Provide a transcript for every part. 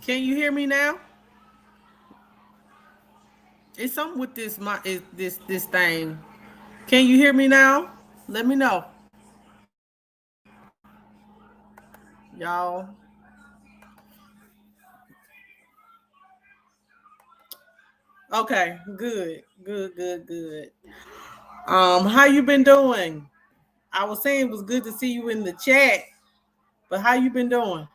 Can you hear me now? It's something with this my is this thing. Can you hear me now? Let me know, y'all. Okay, good, good, good, good. How you been doing? I was saying it was good to see you in the chat, but how you been doing?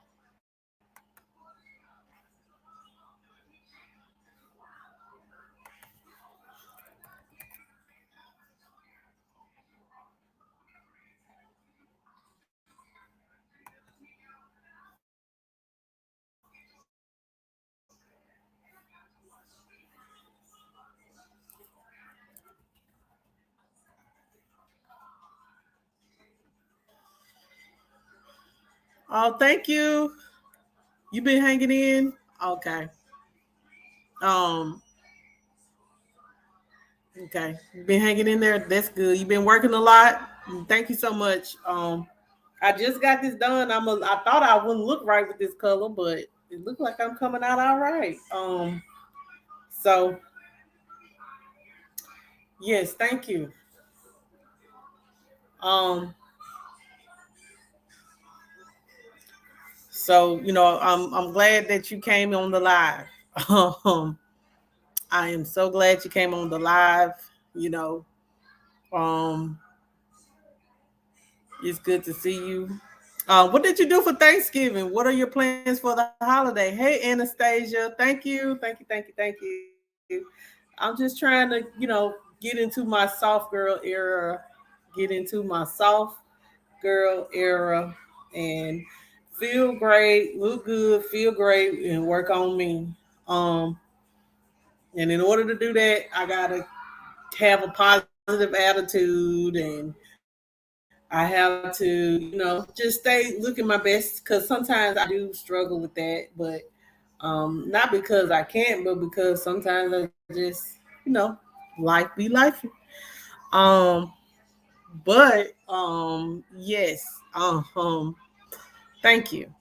Oh, thank you. You been hanging in? Okay. Um, okay. You been hanging in there. That's good. You been working a lot. Thank you so much. I just got this done. I thought I wouldn't look right with this color, but it looked like I'm coming out all right. So yes, thank you. Um, so I'm glad that you came on the live. Um, I am so glad you came on the live. You know, um, it's good to see you. What did you do for Thanksgiving? What are your plans for the holiday? Hey, Anastasia, thank you. I'm just trying to, get into my soft girl era, get into my soft girl era, and feel great, look good, feel great, and work on me. Um, and in order to do that, I gotta have a positive attitude, and I have to, just stay looking my best because sometimes I do struggle with that, but not because I can't, but because sometimes I just, life be life. Um, but yes, thank you.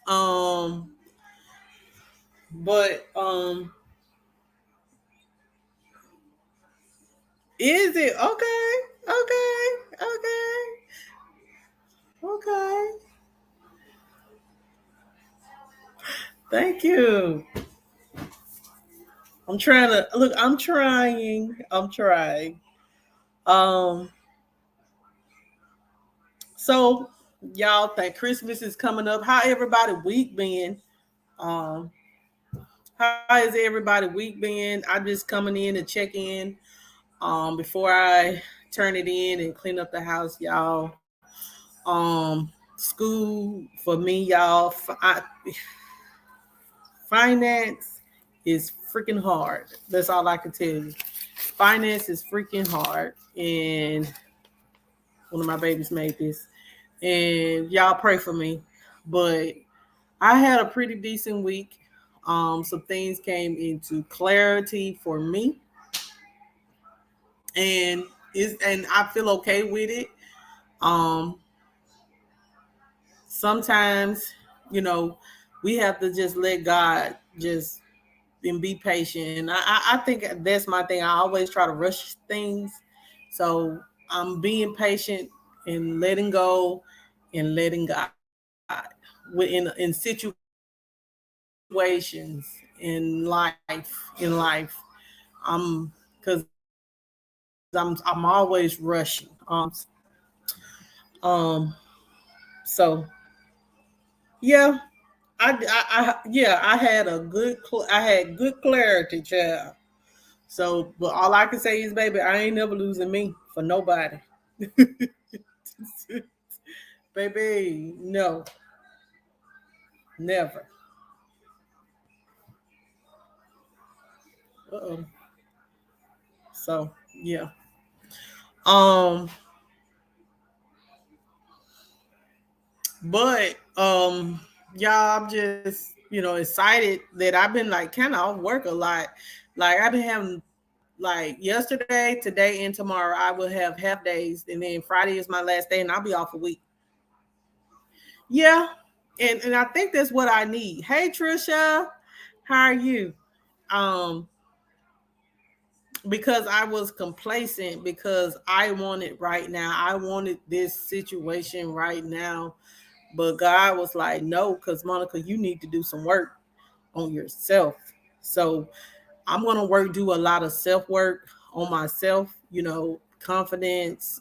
Um, but is it okay? Okay, okay, okay. Thank you. I'm trying to look. I'm trying. I'm trying. Um. So y'all think Christmas is coming up? How everybody week been? Um. How is everybody week been? I'm just coming in to check in. Before I turn it in and clean up the house, y'all. School for me, y'all. Finance is freaking hard. That's all I can tell you. Finance is freaking hard, and one of my babies made this. And y'all pray for me. But I had a pretty decent week. Some things came into clarity for me, and I feel okay with it. Um, Sometimes, you know, we have to just let God just and be patient. And I think that's my thing. I always try to rush things. So I'm being patient and letting go and letting God in situations in life. Because I'm always rushing. Um so yeah, I had I had good clarity, child. So, but all I can say is, baby, I ain't never losing me for nobody. Baby, no, never. Uh-oh. So, yeah. Um, but y'all, I'm just excited that I've been like kind of off work a lot. Like I've been having like yesterday, today, and tomorrow. I will have half days, and then Friday is my last day, and I'll be off a week. Yeah, And I think that's what I need. Hey Trisha, how are you? Um, because I was complacent because I wanted right now. I wanted this situation right now. But God was like, no, because Monica, you need to do some work on yourself. So I'm gonna do a lot of self work on myself, confidence,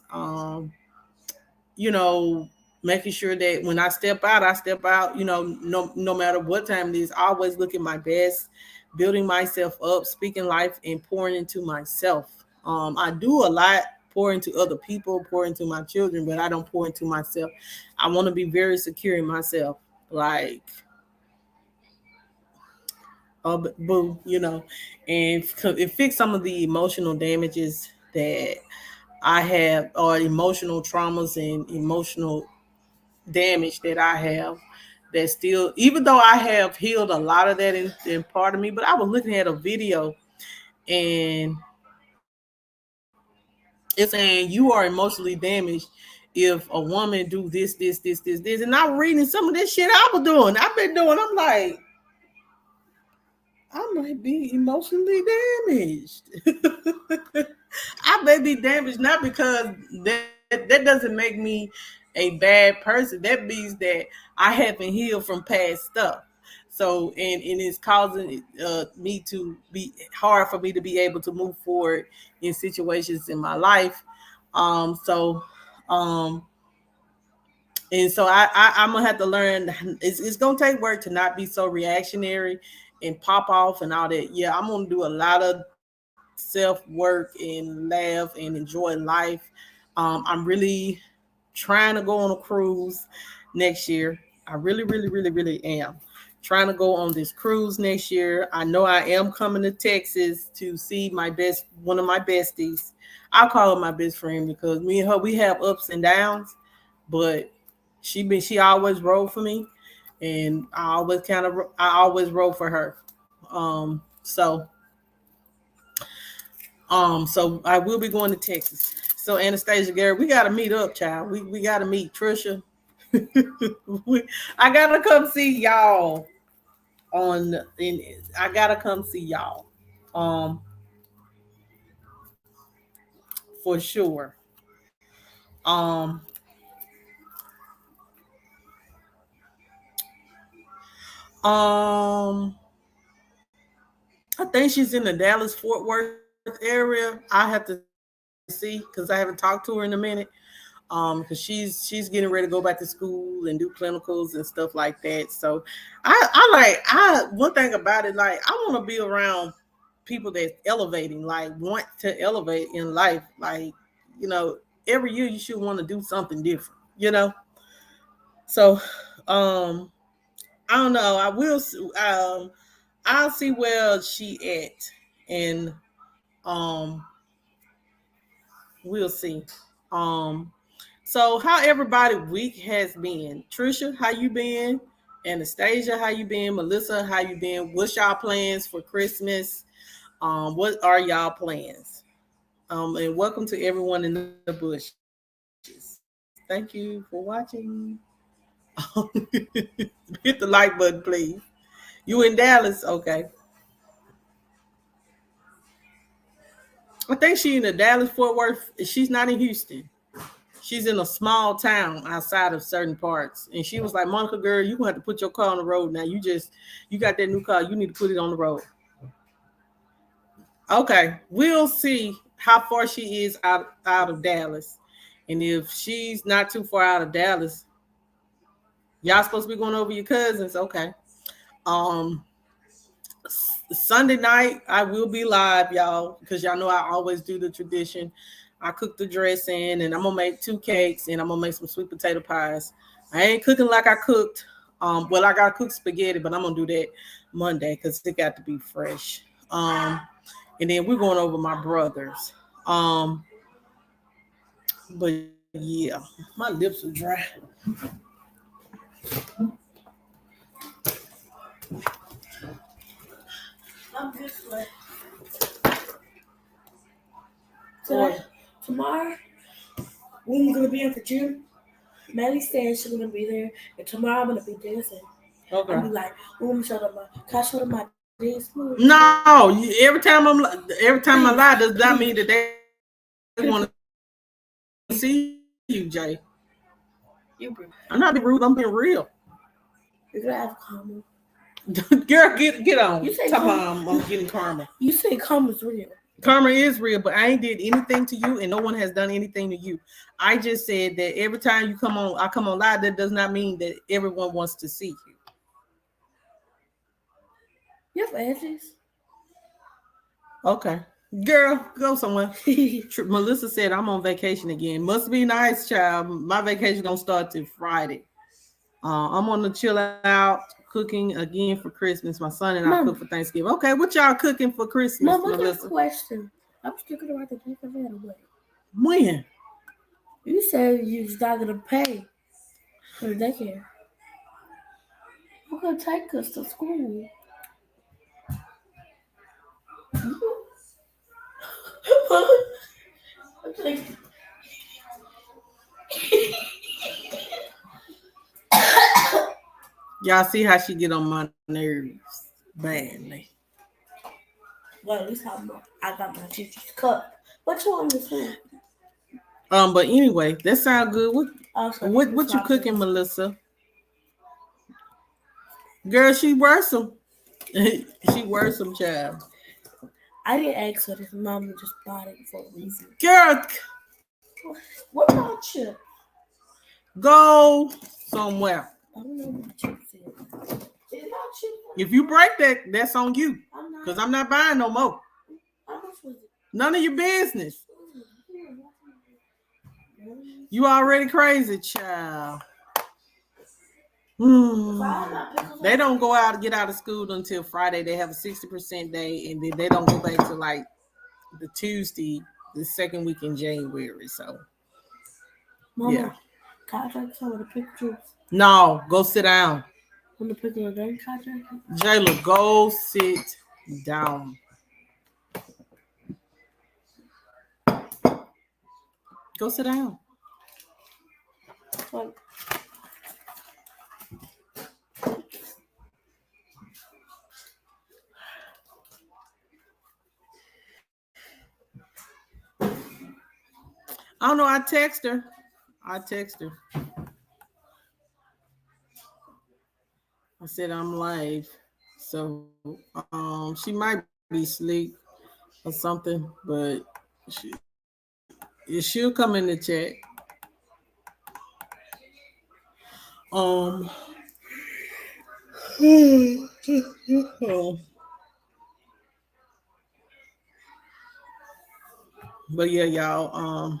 you know, making sure that when I step out, no matter what time it is, I always look at my best, building myself up, speaking life and pouring into myself. I do a lot, pour into other people, pour into my children, but I don't pour into myself. I want to be very secure in myself. Like, boo, and it fix some of the emotional damages that I have, or emotional traumas and emotional damage that I have. That still, even though I have healed a lot of that in part of me, but I was looking at a video and it's saying you are emotionally damaged if a woman do this, and I'm reading some of this shit I was doing. I've been doing. I'm like, I might be emotionally damaged. I may be damaged not because that doesn't make me a bad person. That means that I haven't healed from past stuff. So and it's causing me to be hard for me to be able to move forward in situations in my life. So um and so I'm gonna have to learn. It's gonna take work to not be so reactionary and pop off and all that. Yeah, I'm gonna do a lot of self work and laugh and enjoy life. I'm really trying to go on a cruise next year. I really, really, really, really am trying to go on this cruise next year. I know I am coming to Texas to see one of my besties. I'll call her my best friend because me and her, we have ups and downs, but she always rode for me, and I always rode for her. So so I will be going to Texas. So Anastasia, Gary, we got to meet up, child. We got to meet Trisha. I gotta come see y'all on. I gotta come see y'all, um, for sure. Um, um, I think she's in the Dallas Fort Worth area. I have to see because I haven't talked to her in a minute. Because she's getting ready to go back to school and do clinicals and stuff like that. So I one thing about it, like I want to be around people that's elevating, like want to elevate in life. Like, you know, every year you should want to do something different. So um I don't know. I'll see where she at, and um we'll see. Um So how everybody week has been? Trisha, how you been? Anastasia, how you been? Melissa, how you been? What's y'all plans for Christmas? What are y'all plans? And welcome to everyone in the bushes. Thank you for watching. Hit the like button, please. You in Dallas? Okay. I think she in the Dallas Fort Worth. She's not in Houston. She's in a small town outside of certain parts. And she was like, Monica, girl, you gonna have to put your car on the road now. You got that new car, you need to put it on the road. Okay. We'll see how far she is out of Dallas. And if she's not too far out of Dallas, y'all supposed to be going over your cousins. Okay. Um Sunday night, I will be live, y'all, because y'all know I always do the tradition. I cook the dressing, and I'm gonna make 2 cakes, and I'm gonna make some sweet potato pies. I ain't cooking like I cooked. Well, I gotta cook spaghetti, but I'm gonna do that Monday because it got to be fresh. And then we're going over my brothers. But yeah, my lips are dry. I'm just like, Tomorrow, when you gonna be in for June? Maddie saying she's gonna be there, and tomorrow I'm gonna be dancing. Okay. I'm be like, "Mom, show them my, can I show them my dance move?" No, every time I lie does not mean that they want to see you, Jay. I'm not being rude. I'm being real. You're gonna have karma. Girl, get on. You say Top karma. I'm getting karma. You say karma's real. Karma is real, but I ain't did anything to you, and no one has done anything to you. I just said that every time you come on, I come on live. That does not mean that everyone wants to see you. You have edges. Okay. Girl, go somewhere. Melissa said I'm on vacation again. Must be nice, child. My vacation don't start till Friday. I'm on the chill out cooking again for Christmas. My son and I cook for Thanksgiving. Okay, what y'all cooking for Christmas, Mom, what's Melissa? your question? I'm thinking about the gift of it away. When? You said you're not gonna pay for the daycare. Who's gonna take us to school? Y'all see how she get on my nerves badly. Well, at least I got my teacher's cup. What you want to say? But anyway, that sound good. What you cooking, Melissa? Girl, she worrisome. She worrisome, child. I didn't ask her. This mom just bought it for a reason. Girl, What about chips? go somewhere. I don't know what chips is. If you break that, that's on you. Because I'm not buying no more. How much was it? None of your business. You already crazy, child. They don't go out and get out of school until Friday. They have a 60% day, and then they don't go back to like the Tuesday, the second week in January. So, Mama, yeah. Can I take some of the pictures? No, go sit down. On the picture again, can I Jayla, go sit down. Go sit down. What? I don't know. I text her. I said I'm live, so she might be asleep or something, but she'll come in the chat. Um, but yeah, y'all.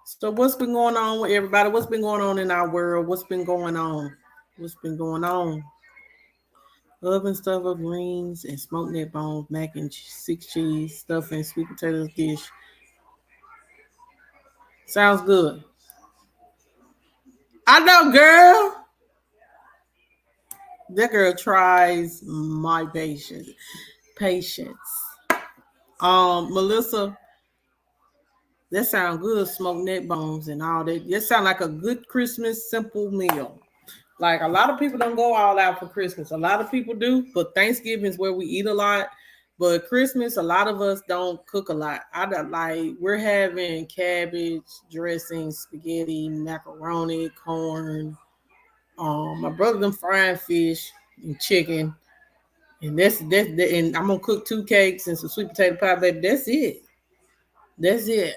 So what's been going on with everybody? What's been going on in our world? What's been going on? What's been going on? Oven stuffed greens and smoked neck bones, mac and six cheese, stuffing, sweet potatoes dish. Sounds good. I know, girl. That girl tries my patience. Patience. Melissa, that sounds good. Smoked neck bones and all that. That sound like a good Christmas simple meal. Like a lot of people don't go all out for Christmas. A lot of people do, but Thanksgiving is where we eat a lot. But Christmas, a lot of us don't cook a lot. I don't like we're having cabbage, dressing, spaghetti, macaroni, corn. My brother them frying fish and chicken. And that's that, and I'm gonna cook 2 cakes and some sweet potato pie, baby. That's it. That's it.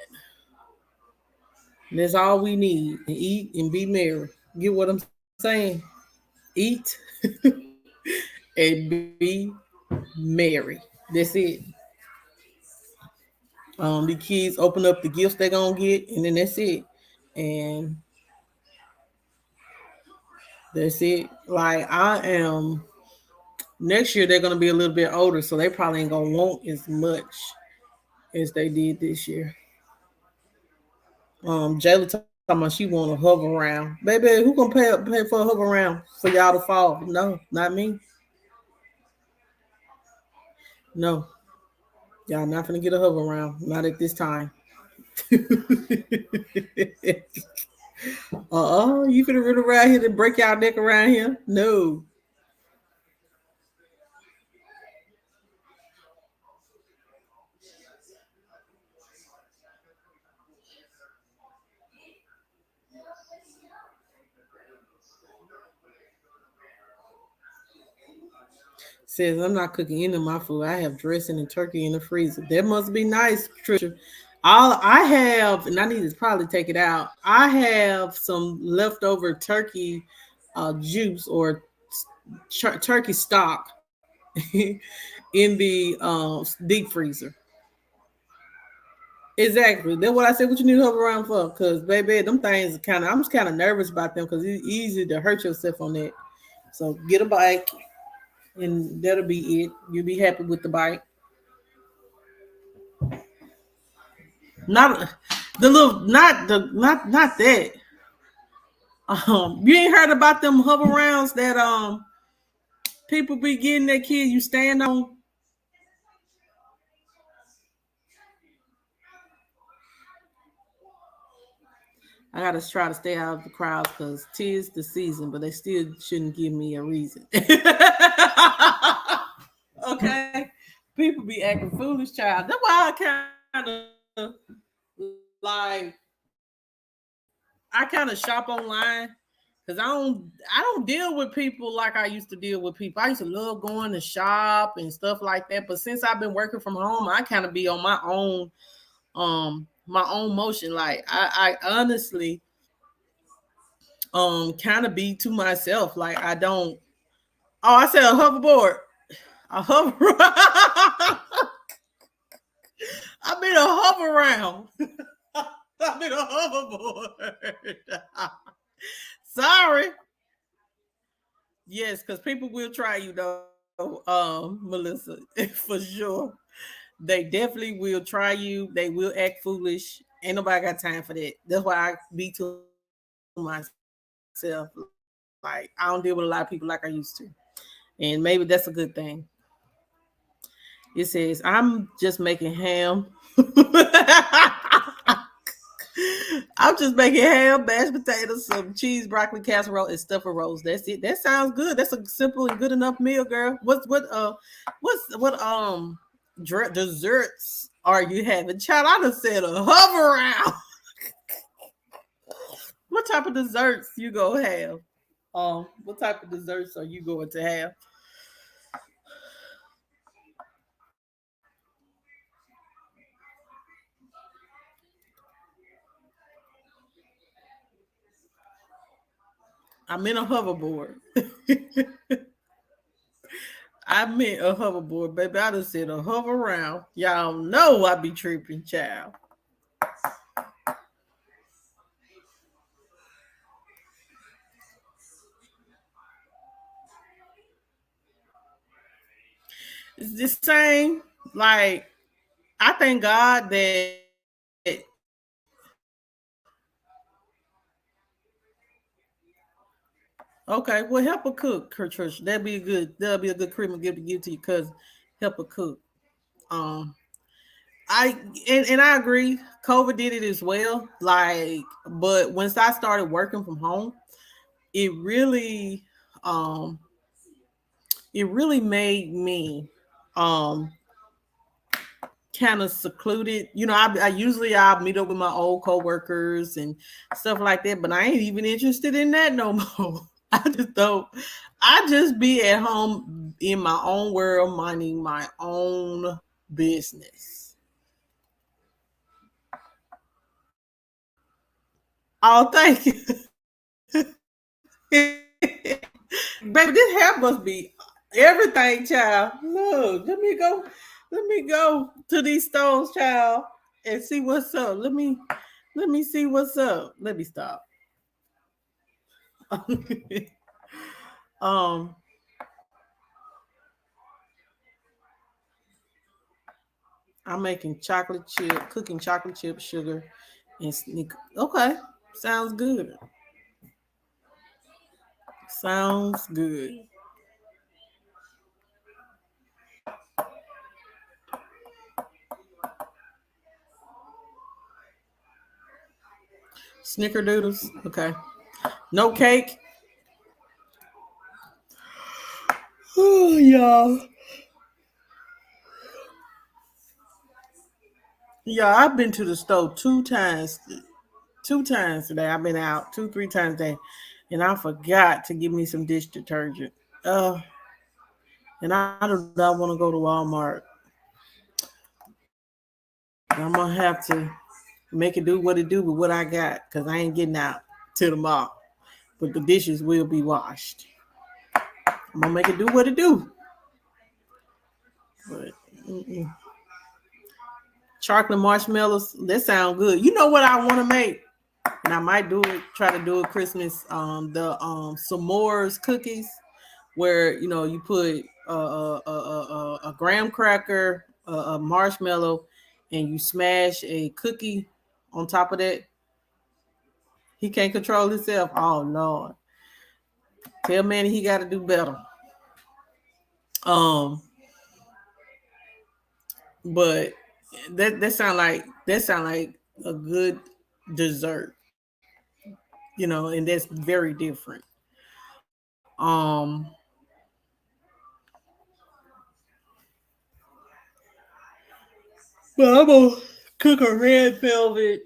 That's all we need. And eat and be merry. Get what I'm saying? Eat and be merry. That's it. The kids open up the gifts they're gonna get, and then that's it. And that's it. Like I am next year they're gonna be a little bit older, so they probably ain't gonna want as much as they did this year. Jayla talking about she want to hover around. Baby, who gonna pay for a hover around for y'all to fall? No, not me. No. Y'all not gonna get a hover around. Not at this time. You finna run around here and break y'all neck around here? No. Says I'm not cooking any of my food. I have dressing and turkey in the freezer. That must be nice, Trisha. All I have, and I need to probably take it out. I have some leftover turkey juice or turkey stock in the deep freezer. Exactly. That's what I said. What you need to hover around for? Because baby, them things kind of. I'm just kind of nervous about them because it's easy to hurt yourself on that. So get a bike, and that'll be it. You'll be happy with the bike. Not the little, not that. You ain't heard about them hover rounds that people be getting their kids. You stand on. I gotta try to stay out of the crowds because tis the season, but they still shouldn't give me a reason. Okay, people be acting foolish, child. That's why I kind of like I kind of shop online because I don't deal with people like I used to deal with people. I used to love going to shop and stuff like that. But since I've been working from home, I kind of be on my own motion. Like I honestly kind of be to myself. Like I don't. Oh, I said a hoverboard. A hover. I mean a hover round. I mean a hoverboard. Sorry. Yes, because people will try you though, Melissa, for sure. They definitely will try you. They will act foolish. Ain't nobody got time for that. That's why I be to myself. Like I don't deal with a lot of people like I used to, and maybe that's a good thing. It says I'm just making ham. I'm just making ham, mashed potatoes, some cheese, broccoli, casserole, and stuffing rolls. That's it. That sounds good. That's a simple and good enough meal, girl. What's desserts are you having? Child, I just said a hover around. What type of desserts you gonna have? What type of desserts are you going to have? I'm in a hoverboard. I meant a hoverboard, baby. I just said a hover around. Y'all know I be tripping, child. It's the same. Like I thank God that. Okay, well, help her cook, Trish. That'd be a good Christmas gift to give to your cousin. Help her cook. Um, I and I agree. COVID did it as well. Like, but once I started working from home, it really, um, it really made me, um, kind of secluded. I usually I'll meet up with my old coworkers and stuff like that, but I ain't even interested in that no more. I just don't. I just be at home in my own world, minding my own business. Oh, thank you, baby. This hair must be everything, child. Look, let me go to these stores, child, and see what's up. Let me see what's up. Let me stop. um, I'm making chocolate chip, cooking chocolate chip sugar, and sneak. Okay, sounds good. Sounds good. Snickerdoodles. Okay. No cake. Oh, y'all. Yeah, I've been to the store 2 times. 2 times today. I've been out 2, 3 times a day, and I forgot to give me some dish detergent. Uh, and I do not want to go to Walmart. I'm gonna have to make it do what it do with what I got, because I ain't getting out till tomorrow. But the dishes will be washed. I'm gonna make it do what it do. But chocolate marshmallows, that sound good. You know what I want to make, and I might do it. Try to do it Christmas. The s'mores cookies, where you put a graham cracker, a marshmallow, and you smash a cookie on top of that. He can't control himself. Oh Lord, tell Manny he got to do better. Um, but that sound like a good dessert, and that's very different. Um, well, I'm gonna cook a red velvet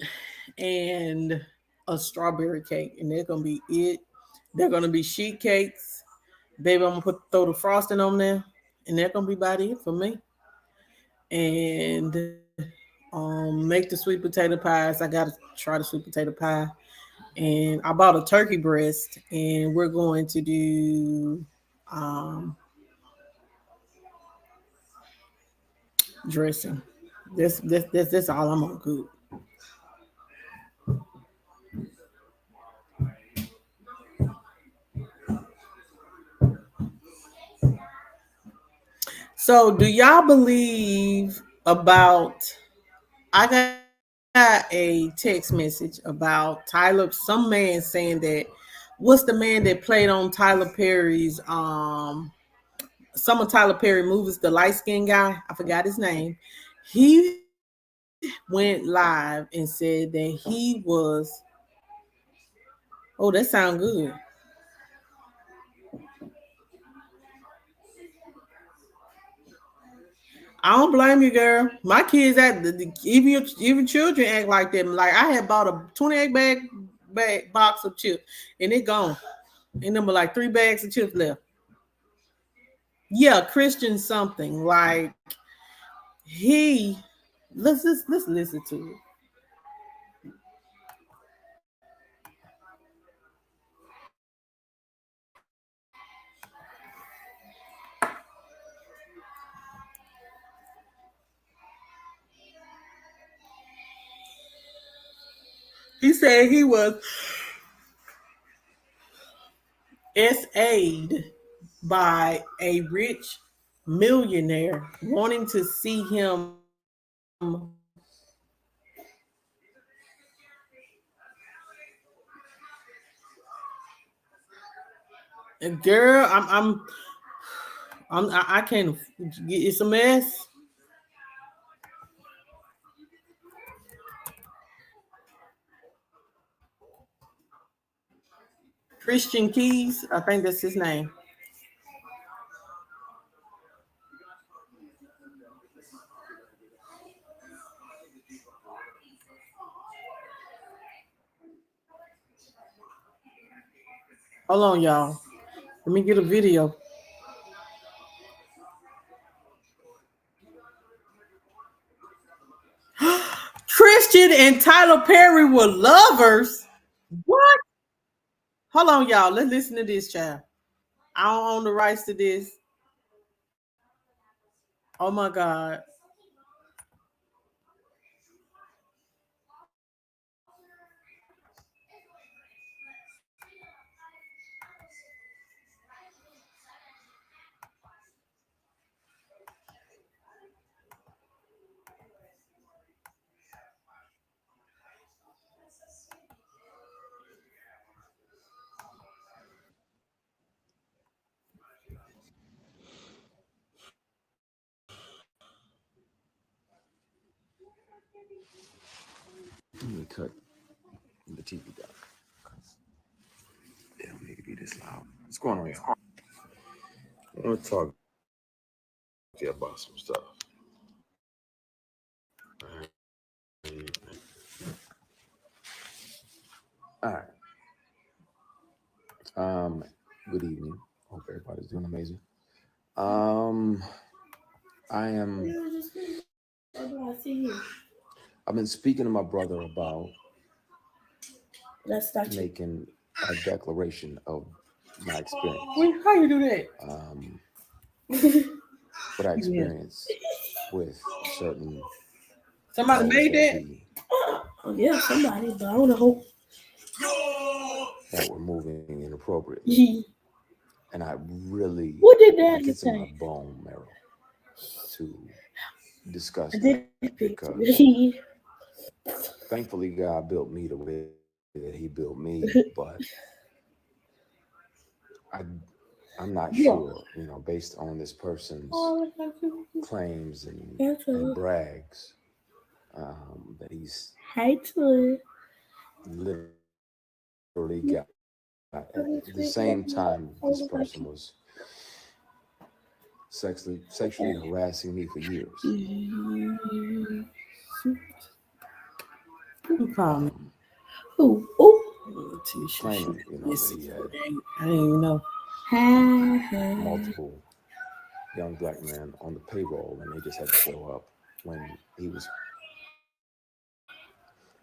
and a strawberry cake, and they're gonna be it. They're gonna be sheet cakes, baby. I'm gonna throw the frosting on there, and they're gonna be about it for me. And make the sweet potato pies. I gotta try the sweet potato pie, and I bought a turkey breast, and we're going to do um, dressing. That's all I'm gonna cook. So, do y'all believe about? I got a text message about some man saying that, what's the man that played on Tyler Perry's some of Tyler Perry movies, the light skinned guy, I forgot his name. He went live and said that he was, oh, that sound good. I don't blame you, girl. My kids act, even children act like them. Like, I had bought a 28 bag box of chips, and it gone. And there were like 3 bags of chips left. Yeah, Christian something like he. Let's listen to it. He said he was SA'd by a rich millionaire wanting to see him. And girl, I can't. It's a mess. Christian Keys, I think that's his name. Hold on, y'all. Let me get a video. Christian and Tyler Perry were lovers. What? Hold on, y'all. Let's listen to this, child. I don't own the rights to this. Oh my God. Let me cut. the TV down. It don't need to be this loud. What's going on, y'all? I want to talk to you about some stuff. All right. Um, Good evening. Hope everybody's doing amazing. Um, I am. What do I see here? I've been speaking to my brother about That's not you. making a declaration of my experience. Wait, how you do that? Um, what I Yeah. experienced with certain Somebody those made that? Oh, yeah, somebody, but I don't know. that were moving inappropriately, Who and I really did that? like You it's in my say? bone marrow to discuss I that did pick because you. thankfully God built me the way that He built me, but I I'm not Yeah. sure, based on this person's Oh, thank you. claims That's and a brags, that he's hi to literally got at the same time this person was sexually harassing me for years. Who called me? Who? Oh, Tisha. She Claiming, that missing. he had I didn't even know. multiple young black men on the payroll, and they just had to show up when he was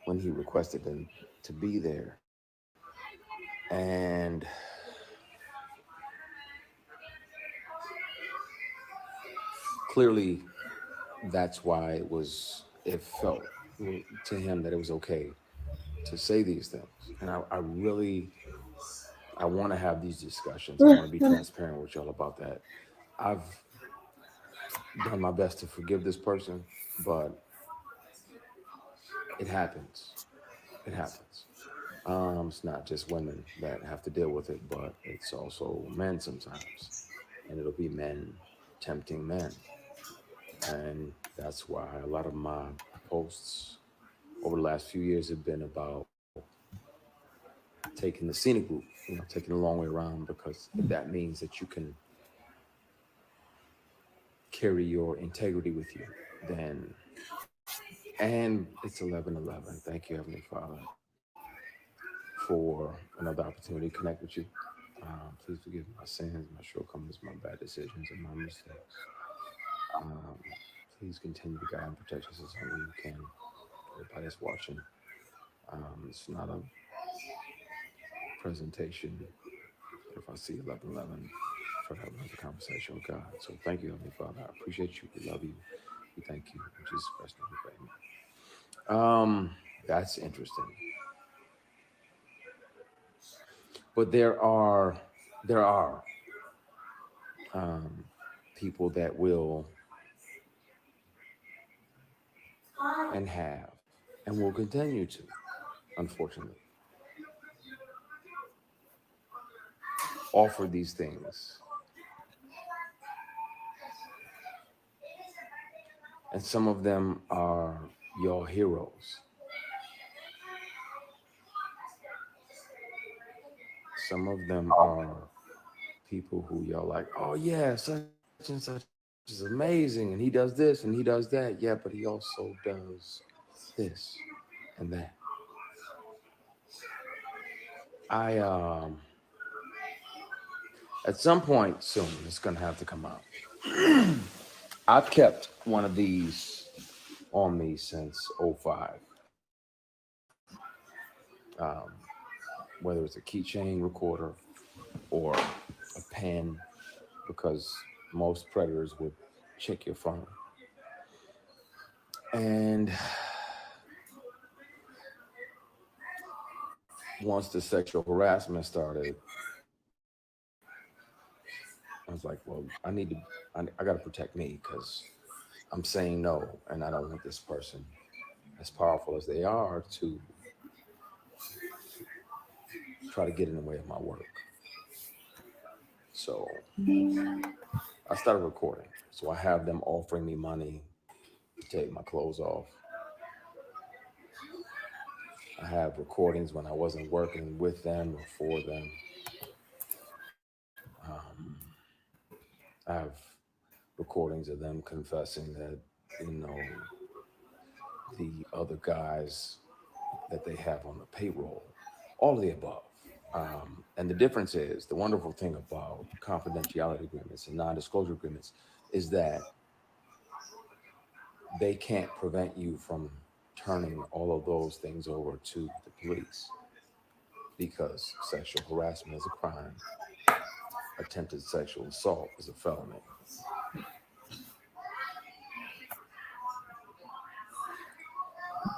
when he requested them to be there. And clearly, that's why it felt to him that it was okay to say these things. And I really, I want to have these discussions. I want to be transparent with y'all about that. I've done my best to forgive this person, but it happens. It happens. It's not just women that have to deal with it, but it's also men sometimes. And it'll be men tempting men. And that's why a lot of my posts over the last few years have been about taking the scenic route, taking a long way around, because if that means that you can carry your integrity with you, then, and it's 11:11. Thank you, Heavenly Father, for another opportunity to connect with you. Please forgive my sins, my shortcomings, my bad decisions, and my mistakes. Um, Please continue to guide and protect us as only you can. Everybody that's watching, it's not a presentation. If I see 11:11, try to have another conversation with God. So thank you, Heavenly Father. I appreciate you. We love you. We thank you. In Jesus Christ's name, we pray. That's interesting. But there are um, people that will and have and will continue to, unfortunately, offer these things. And some of them are your heroes. Some of them are people who y'all like, oh yeah, such and such is amazing, and he does this and he does that. Yeah, but he also does this and that. I at some point soon it's gonna have to come out. I've kept one of these on me since '05. Um, whether it's a keychain recorder or a pen, because most predators would check your phone. And once the sexual harassment started, I was like, well, I got to protect me, because I'm saying no, and I don't want this person, as powerful as they are, to try to get in the way of my work. So I started recording. So I have them offering me money to take my clothes off. I have recordings when I wasn't working with them or for them. Um, I have recordings of them confessing that, you know, the other guys that they have on the payroll, all of the above. And the difference is the wonderful thing about confidentiality agreements and non disclosure agreements is that they can't prevent you from turning all of those things over to the police because sexual harassment is a crime, attempted sexual assault is a felony.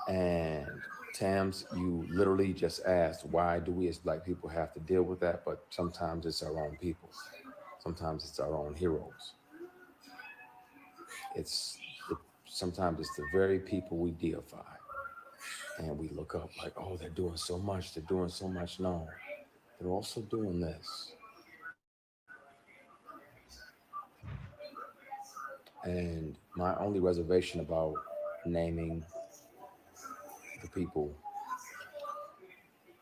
And Tams, you literally just asked, why do we as Black people have to deal with that? But sometimes it's our own people. Sometimes it's our own heroes. It's the sometimes it's the very people we deify and we look up like, oh, they're doing so much, they're doing so much. No, they're also doing this. And my only reservation about naming the people,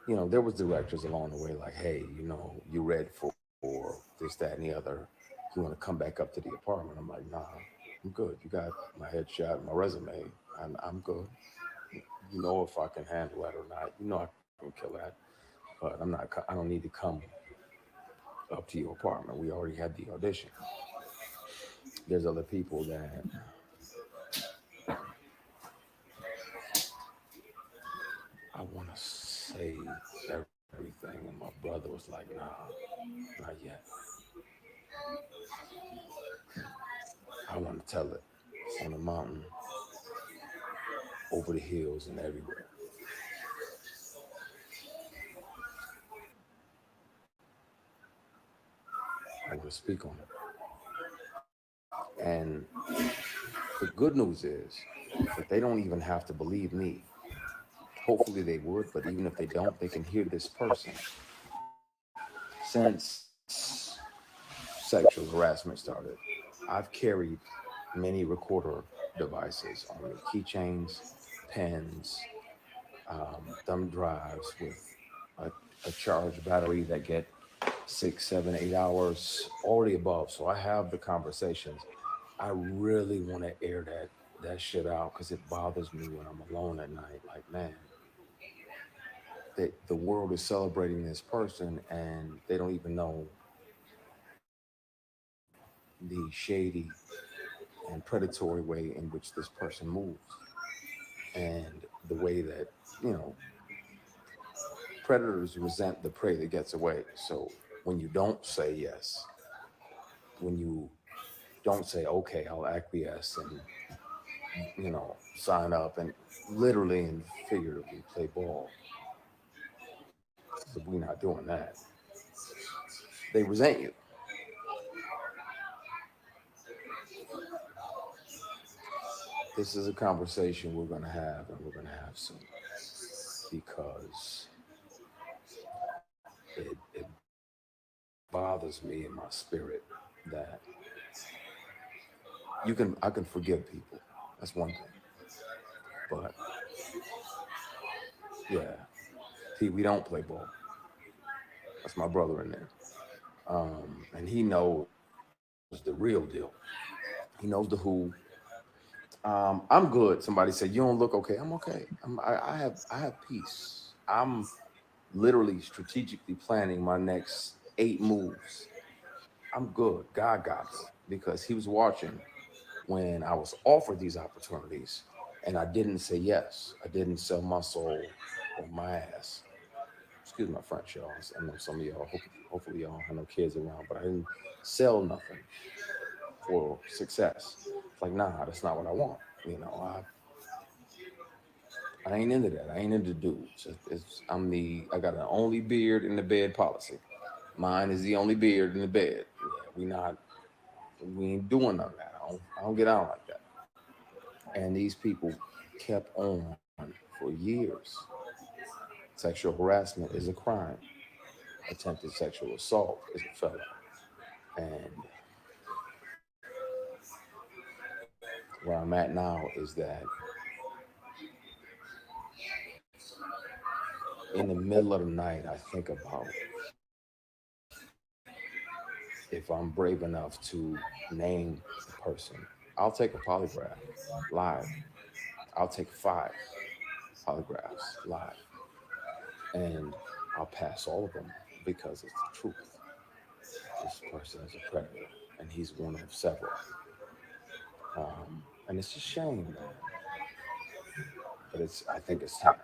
you know, there was directors along the way like, hey, you know, you read for this, that, and the other. You want to come back up to the apartment? I'm like, nah, I'm good. You got my headshot, my resume. I'm good. You know if I can handle that or not. You know I can kill that, but I'm not. I don't need to come up to your apartment. We already had the audition. There's other people that I want to say everything, and my brother was like, nah, not yet. I want to tell it on the mountain, over the hills, and everywhere. I want to speak on it. And the good news is that they don't even have to believe me. Hopefully they would, but even if they don't, they can hear this person. Since sexual harassment started, I've carried many recorder devices on me, keychains, pens, thumb drives with a, a charged battery that get 6, 7, 8 hours, all the above. So I have the conversations. I really want to air that shit out because it bothers me when I'm alone at night. Like, man, the world is celebrating this person and they don't even know the shady and predatory way in which this person moves and the way that, you know, predators resent the prey that gets away. So when you don't say yes, when you don't say, okay, I'll acquiesce and, you know, sign up and literally and figuratively play ball, because if we're not doing that, they resent you. This is a conversation we're going to have and we're going to have soon because it bothers me in my spirit that I can forgive people. That's one thing. But yeah, see, we don't play ball. That's my brother in there. And he knows the real deal. He knows the who. I'm good. Somebody said, you don't look okay. I'm okay. I have peace. I'm literally strategically planning my next 8 moves. I'm good. God got me because he was watching when I was offered these opportunities and I didn't say yes. I didn't sell my soul or my ass. Excuse my French, y'all. I know some of y'all, hopefully y'all have no kids around, but I didn't sell nothing for success. It's like, nah, that's not what I want. You know, I ain't into that. I ain't into dudes. I got an only beard in the bed policy. Mine is the only beard in the bed. Yeah, we ain't doing none of that. I don't get out like that. And these people kept on for years. Sexual harassment is a crime. Attempted sexual assault is a felony. And where I'm at now is that in the middle of the night, I think about if I'm brave enough to name the person, I'll take a polygraph live. I'll take 5 polygraphs live, and I'll pass all of them because it's the truth. This person is a predator, and he's one of several. And it's a shame, man. But it's I think it's time.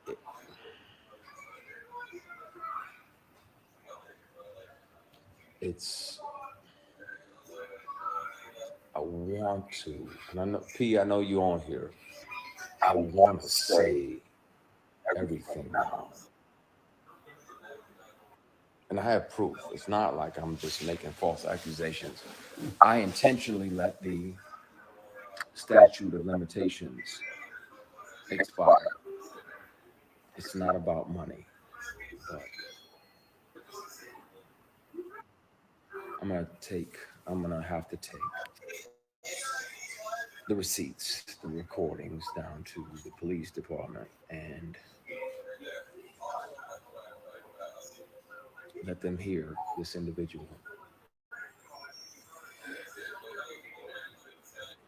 It, it's I want to, and I know P. I know you on here. I want to say everything now, and I have proof. It's not like I'm just making false accusations. I intentionally let the statute of limitations expire. It's not about money, but I'm gonna have to take the receipts, the recordings down to the police department and let them hear this individual.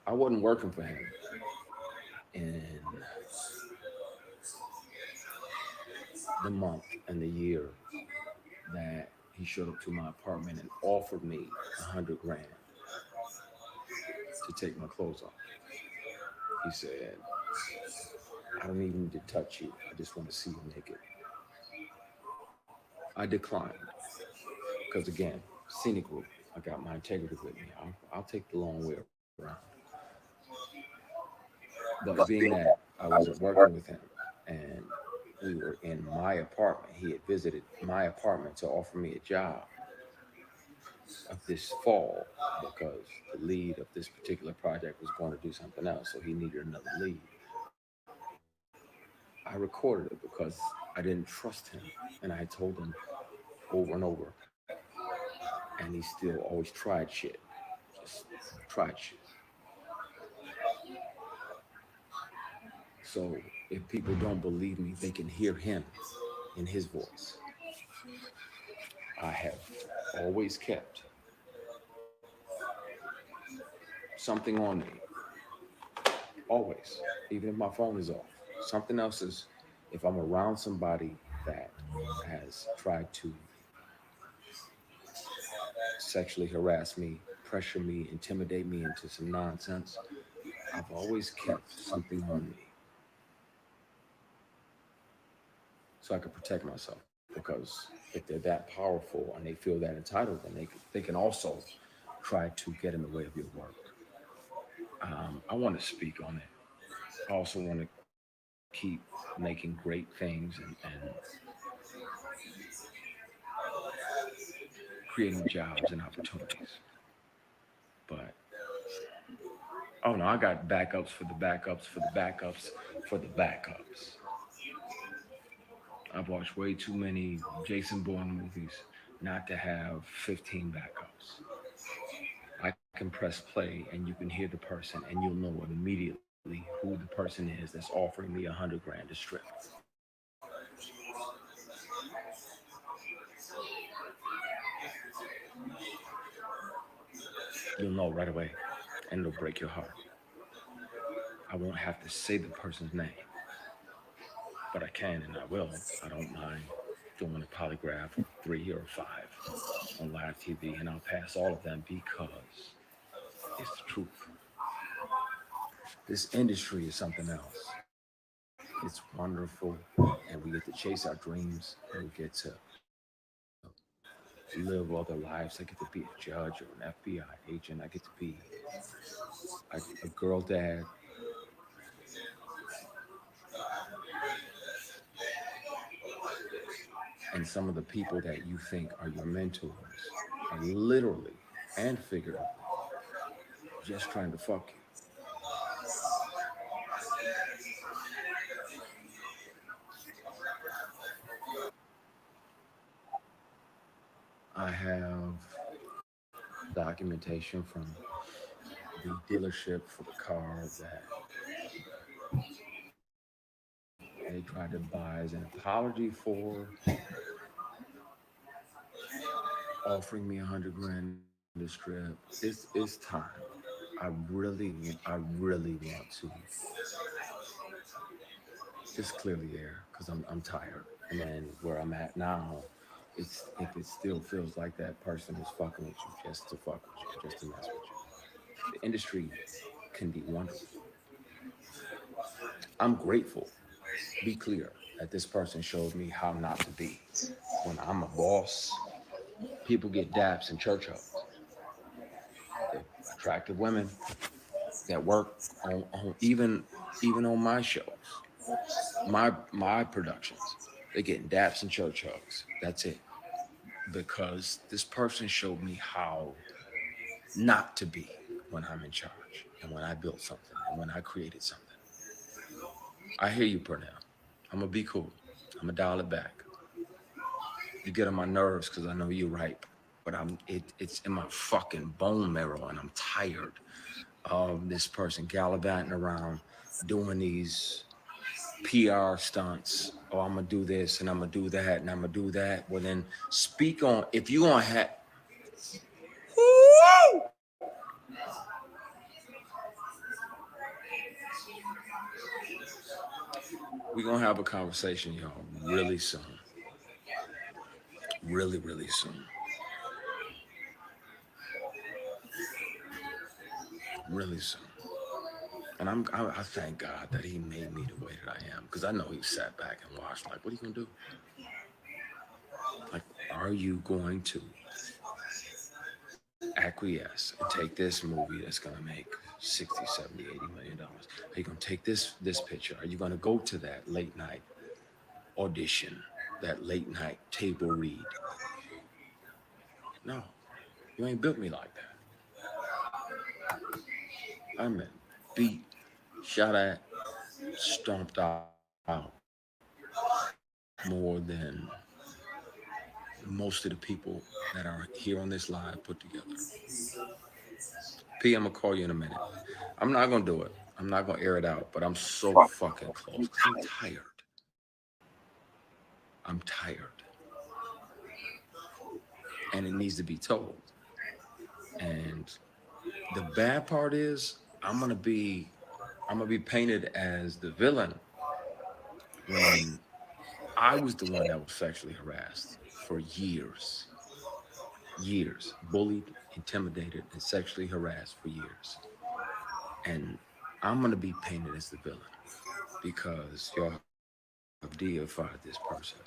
I wasn't working for him in the month and the year that he showed up to my apartment and offered me 100 grand to take my clothes off. He said, I don't even need to touch you. I just want to see you naked. I declined because, again, scenic route. I got my integrity with me. I'll take the long way around. But being that I wasn't working with him and we were in my apartment, he had visited my apartment to offer me a job of this fall because the lead of this particular project was going to do something else. So he needed another lead. I recorded it because I didn't trust him. And I told him over and over. And he still always tried shit. Just tried shit. So if people don't believe me, they can hear him in his voice. I have always kept something on me, always, even if my phone is off. Something else is, if I'm around somebody that has tried to sexually harass me, pressure me, intimidate me into some nonsense, I've always kept something on me so I could protect myself. Because if they're that powerful and they feel that entitled, then they can also try to get in the way of your work. I want to speak on it. I also want to keep making great things and creating jobs and opportunities. But oh no, I got backups for the backups for the backups for the backups. I've watched way too many Jason Bourne movies not to have 15 backups. I can press play and you can hear the person and you'll know immediately who the person is that's offering me 100 grand to strip. You'll know right away and it'll break your heart. I won't have to say the person's name, but I can and I will. I don't mind doing a polygraph of 3 or 5 on live TV, and I'll pass all of them because it's the truth. This industry is something else. It's wonderful, and we get to chase our dreams, and we get to live other lives. I get to be a judge or an FBI agent. I get to be a girl dad. And some of the people that you think are your mentors are literally and figuratively just trying to fuck you. I have documentation from the dealership for the car that They tried to buy as an apology for offering me 100 grand to strip. It's time. I really want to just clear the air because I'm tired. And then where I'm at now, it's if it still feels like that person is fucking with you just to fuck with you, just to mess with you. The industry can be wonderful. I'm grateful, be clear, that this person showed me how not to be. When I'm a boss, people get daps and church hugs. The attractive women that work on even on my shows, my productions, they're getting daps and church hugs. That's it. Because this person showed me how not to be when I'm in charge and when I built something and when I created something. I hear you, Pernell. I'm gonna be cool. I'm gonna dial it back. You get on my nerves because I know you're right, but it's in my fucking bone marrow and I'm tired of this person gallivanting around doing these PR stunts. Oh, I'm gonna do this and I'm gonna do that and I'm gonna do that. Well, then speak on if you gonna have. We're gonna have a conversation, y'all, really soon. Really, really soon. Really soon. And I thank God that He made me the way that I am, because I know He sat back and watched. Like, what are you gonna do? Like, are you going to acquiesce and take this movie that's gonna make 60, 70, 80 million dollars? Are you gonna take this picture? Are you gonna go to that late night audition, that late night table read? No, you ain't built me like that. I'm been beat, shot at, stomped out more than most of the people that are here on this live put together. P, I'm gonna call you in a minute. I'm not gonna do it. I'm not gonna air it out, but I'm so fucking close because I'm tired. I'm tired. And it needs to be told. And the bad part is I'm gonna be painted as the villain when I was the one that was sexually harassed for years. Years. Bullied, intimidated, and sexually harassed for years. And I'm gonna be painted as the villain because y'all have deified this person.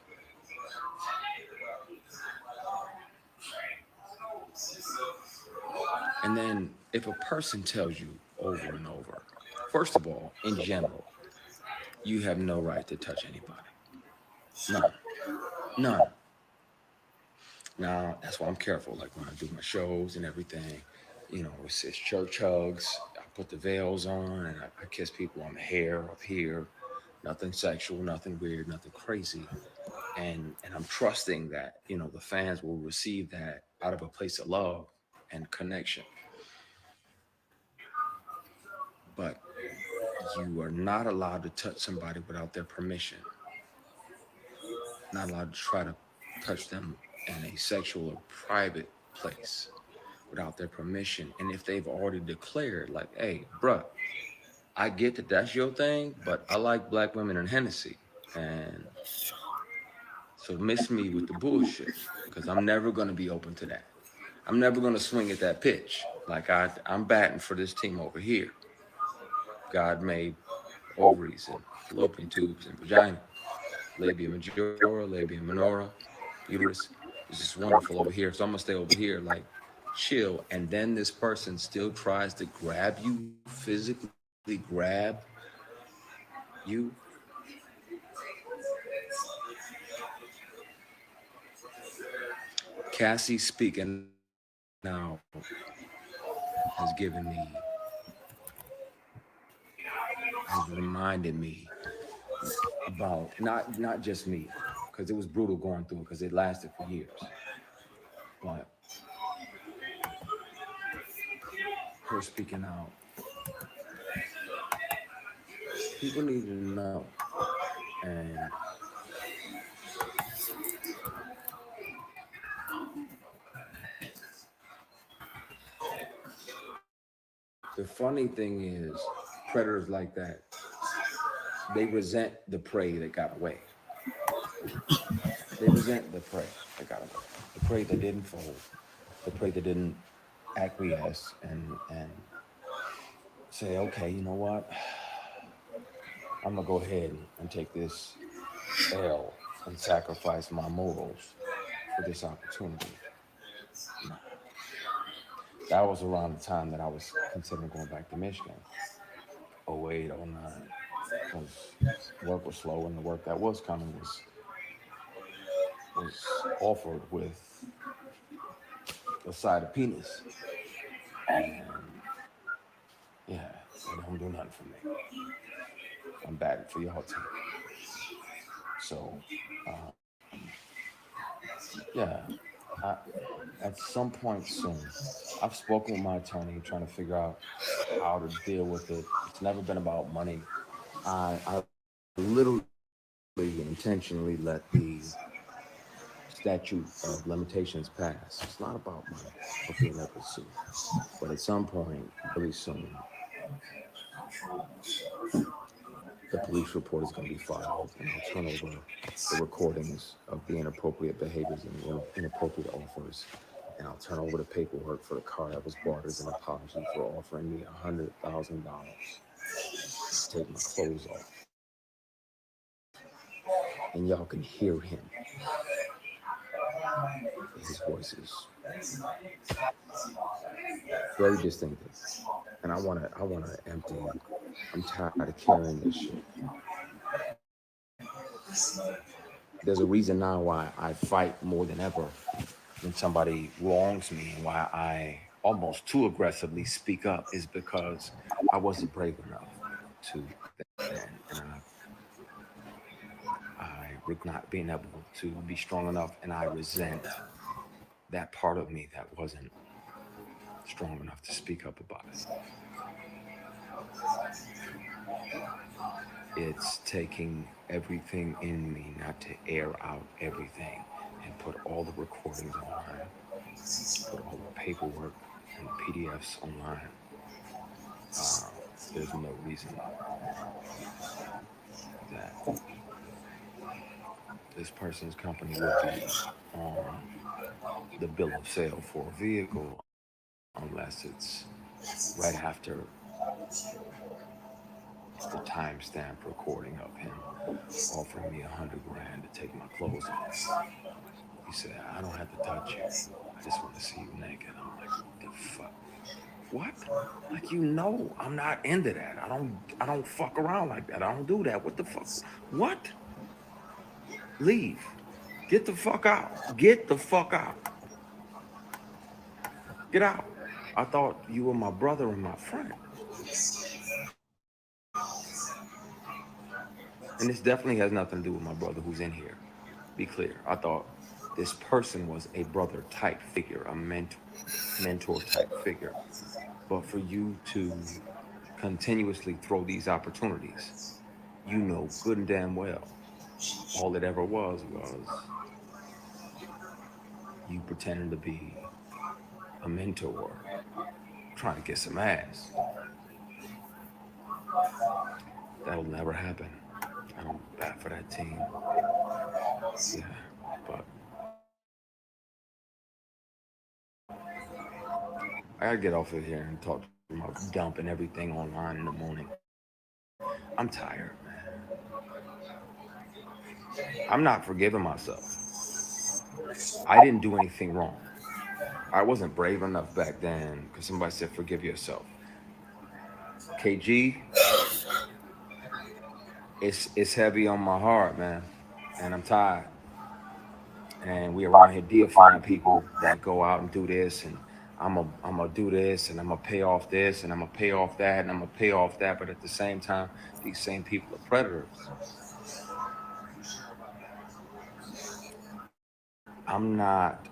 And then if a person tells you over and over, first of all, in general, you have no right to touch anybody. None. None. Now, that's why I'm careful. Like when I do my shows and everything, it's church hugs. I put the veils on and I kiss people on the hair up here. Nothing sexual, nothing weird, nothing crazy. And I'm trusting that, the fans will receive that out of a place of love and connection. But you are not allowed to touch somebody without their permission. Not allowed to try to touch them in a sexual or private place without their permission. And if they've already declared, like, hey, bruh, I get that that's your thing, but I like black women and Hennessy. And so miss me with the bullshit, because I'm never going to be open to that. I'm never going to swing at that pitch. Like I'm batting for this team over here. God made ovaries and fallopian tubes and vagina, labia majora, labia minora, uterus. It's just wonderful over here. So I'm gonna stay over here, like chill. And then this person still tries to grab you, physically grab you. Cassie speaking now has given me, has reminded me about not just me, because it was brutal going through it because it lasted for years. But her speaking out, people need to know And the funny thing is, predators like that, they resent the prey that got away. They resent the prey that got away, the prey that didn't fold, the prey that didn't acquiesce and say, okay, you know what? I'm gonna go ahead and take this L and sacrifice my morals for this opportunity. Nah. That was around the time that I was considering going back to Michigan. 08, 09, because work was slow and the work that was coming was offered with a side of penis. And yeah, it don't do nothing for me. I'm batting for y'all team. So yeah, I, at some point soon, I've spoken with my attorney trying to figure out how to deal with it. It's never been about money. I literally intentionally let the statute of limitations pass. It's not about money or being able to sue. But at some point, really soon, the police report is going to be filed and I'll turn over the recordings of the inappropriate behaviors and the inappropriate offers. And I'll turn over the paperwork for the car that was bought as an apology for offering me $100,000 to take my clothes off. And y'all can hear him. His voice is very distinctive. And I wanna empty. I'm tired of carrying this shit. There's a reason now why I fight more than ever when somebody wrongs me, and why I almost too aggressively speak up is because I wasn't brave enough to then, and I not being able to be strong enough, and I resent that part of me that wasn't strong enough to speak up about it. It's taking everything in me not to air out everything and put all the recordings online, put all the paperwork and PDFs online. Uh, there's no reason that this person's company would be on the bill of sale for a vehicle unless it's right after the timestamp recording of him offering me $100,000 to take my clothes off. He said, I don't have to touch you. I just want to see you naked. I'm like, what the fuck? What? Like, I'm not into that. I don't fuck around like that. I don't do that. What the fuck? What? Leave. Get the fuck out. Get the fuck out. Get out. I thought you were my brother and my friend. And this definitely has nothing to do with my brother who's in here. Be clear. I thought this person was a brother type figure, a mentor type figure. But for you to continuously throw these opportunities, you know good and damn well all it ever was you pretending to be a mentor trying to get some ass. That'll never happen. I don't bat for that team. Yeah, but I gotta get off of here and talk about dumping everything online in the morning. I'm tired, man. I'm not forgiving myself. I didn't do anything wrong. I wasn't brave enough back then because somebody said forgive yourself. KG, it's heavy on my heart, man, and I'm tired. And we around here deifying people that go out and do this, and I'm gonna do this, and I'm gonna pay off this, and I'm gonna pay off that, and I'm gonna pay off that. But at the same time, these same people are predators. I'm not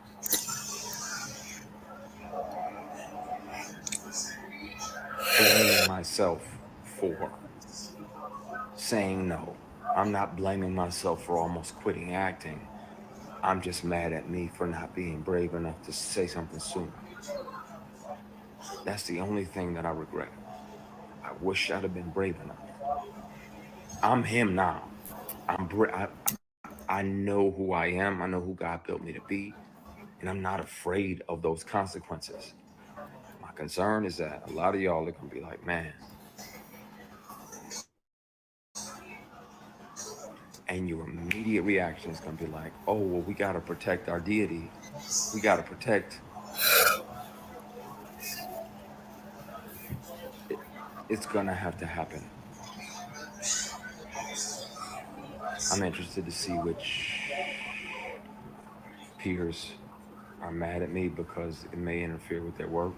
blaming myself for saying no. I'm not blaming myself for almost quitting acting. I'm just mad at me for not being brave enough to say something sooner. That's the only thing that I regret. I wish I'd have been brave enough. I'm him now. I know who I am. I know who God built me to be, and I'm not afraid of those consequences. My concern is that a lot of y'all are gonna be like, man, and your immediate reaction is gonna be like, oh, well, we gotta protect our deity. We gotta protect. It. It's gonna have to happen. I'm interested to see which peers are mad at me because it may interfere with their work.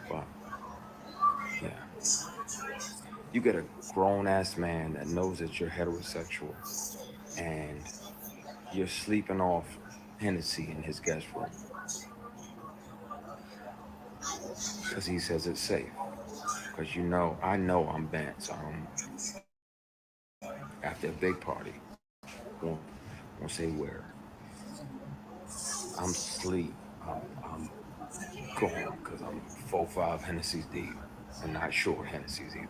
But yeah, you get a grown ass man that knows that you're heterosexual and you're sleeping off Hennessy in his guest room because he says it's safe. Because I know I'm bent, so after a big party, won't, won't say where. I'm asleep. I'm gone because I'm 4, 5 Hennessy's deep and not short Hennessy's either.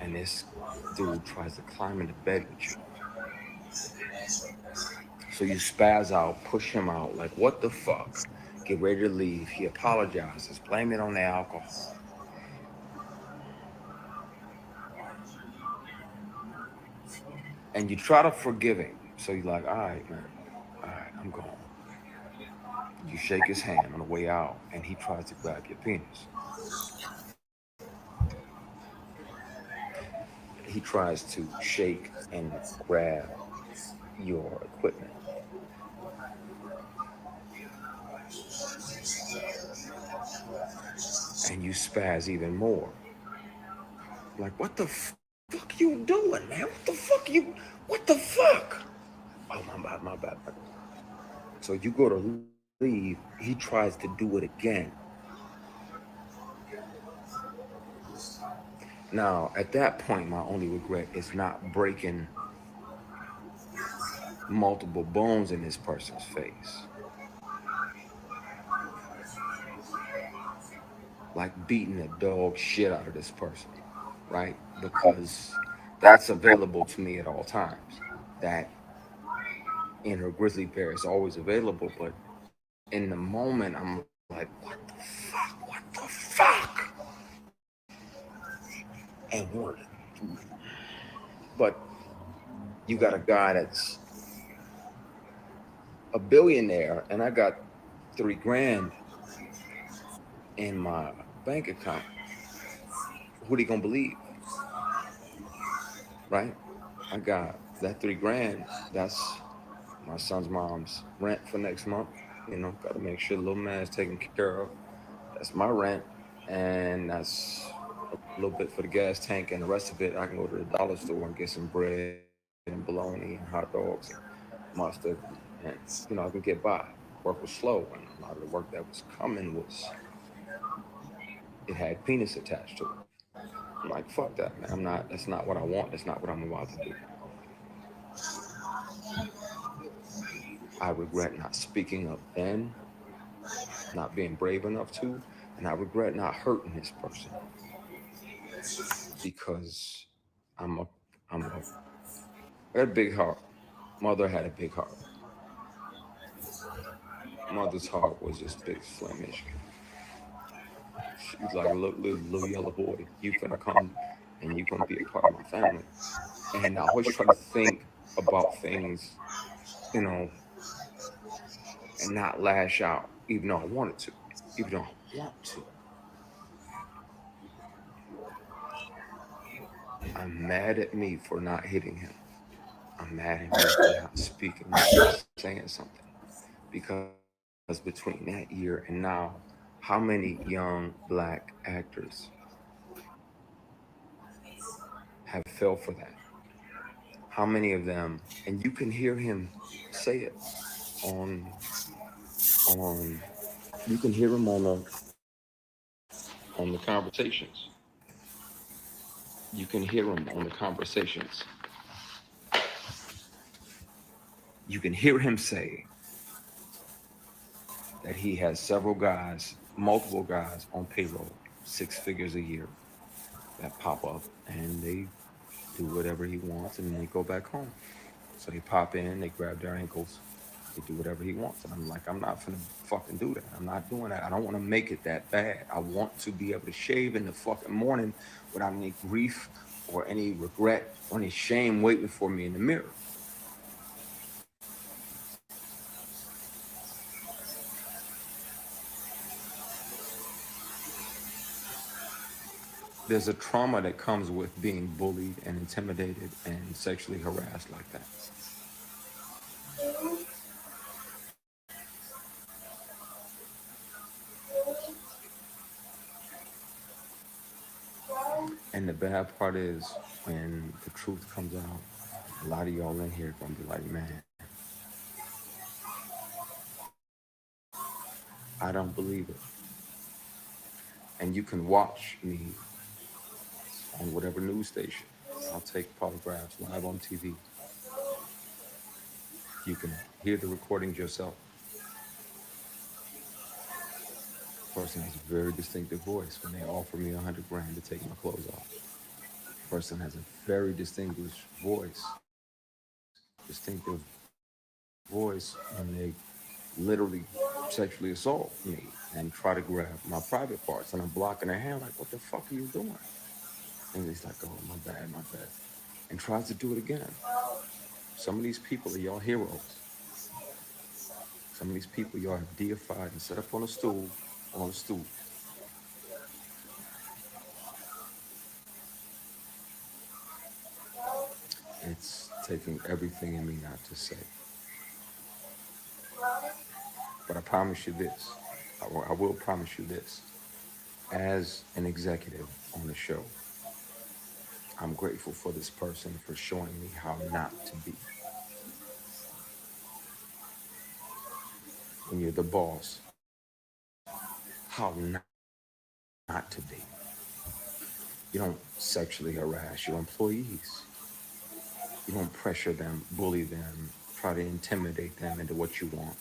And this dude tries to climb into bed with you. So you spaz out, push him out, like, what the fuck? Get ready to leave. He apologizes, blame it on the alcohol. And you try to forgive him. So you're like, all right, man, all right, I'm gone. You shake his hand on the way out, and he tries to grab your penis. He tries to shake and grab your equipment. And you spaz even more. Like, what the fuck you doing, man? What the fuck what the fuck? Oh, my bad. So you go to leave, he tries to do it again. Now, at that point, my only regret is not breaking multiple bones in this person's face. Like beating the dog shit out of this person, right? Because that's available to me at all times. That inner grizzly bear is always available, but in the moment, I'm like, what the fuck? What the fuck? And what? But you got a guy that's a billionaire, and I got 3 grand in my bank account. Who they gonna believe, right? I got that 3 grand. That's my son's mom's rent for next month. Got to make sure the little man's taken care of. That's my rent, and that's a little bit for the gas tank, and the rest of it I can go to the dollar store and get some bread and bologna and hot dogs and mustard, and I can get by. Work was slow, and a lot of the work that was coming was it had penis attached to it. I'm like, fuck that, man. I'm not. That's not what I want. That's not what I'm about to do. I regret not speaking up then, not being brave enough to, and I regret not hurting this person because I'm a, I had a big heart. Mother had a big heart. Mother's heart was just big Flemish. She's like a little yellow boy. You finna come and you gonna be a part of my family. And I always try to think about things, you know, and not lash out, even though I wanted to. Even though I want to. I'm mad at me for not hitting him. I'm mad at me for not speaking up or saying something. Because between that year and now, how many young black actors have fell for that? How many of them, and you can hear him say it on on you can hear him on the conversations. You can hear him on the conversations. You can hear him say that he has several guys, multiple guys on payroll, 6 figures a year, that pop up and they do whatever he wants and then they go back home. So they pop in, they grab their ankles, they do whatever he wants. And I'm like, I'm not finna fucking do that. I'm not doing that. I don't want to make it that bad. I want to be able to shave in the fucking morning without any grief or any regret or any shame waiting for me in the mirror. There's a trauma that comes with being bullied and intimidated and sexually harassed like that. And the bad part is when the truth comes out, a lot of y'all in here gonna be like, man, I don't believe it. And you can watch me on whatever news station. I'll take polygraphs live on TV. You can hear the recordings yourself. The person has a very distinctive voice when they offer me 100 grand to take my clothes off. The person has a very distinguished voice, distinctive voice when they literally sexually assault me and try to grab my private parts. And I'm blocking their hand like, what the fuck are you doing? And he's like, oh, my bad, my bad. And tries to do it again. Some of these people are y'all heroes. Some of these people y'all have deified and set up on a stool, on a stool. It's taking everything in me not to say. But I promise you this. I will promise you this. As an executive on the show, I'm grateful for this person for showing me how not to be. When you're the boss, how not to be. You don't sexually harass your employees. You don't pressure them, bully them, try to intimidate them into what you want.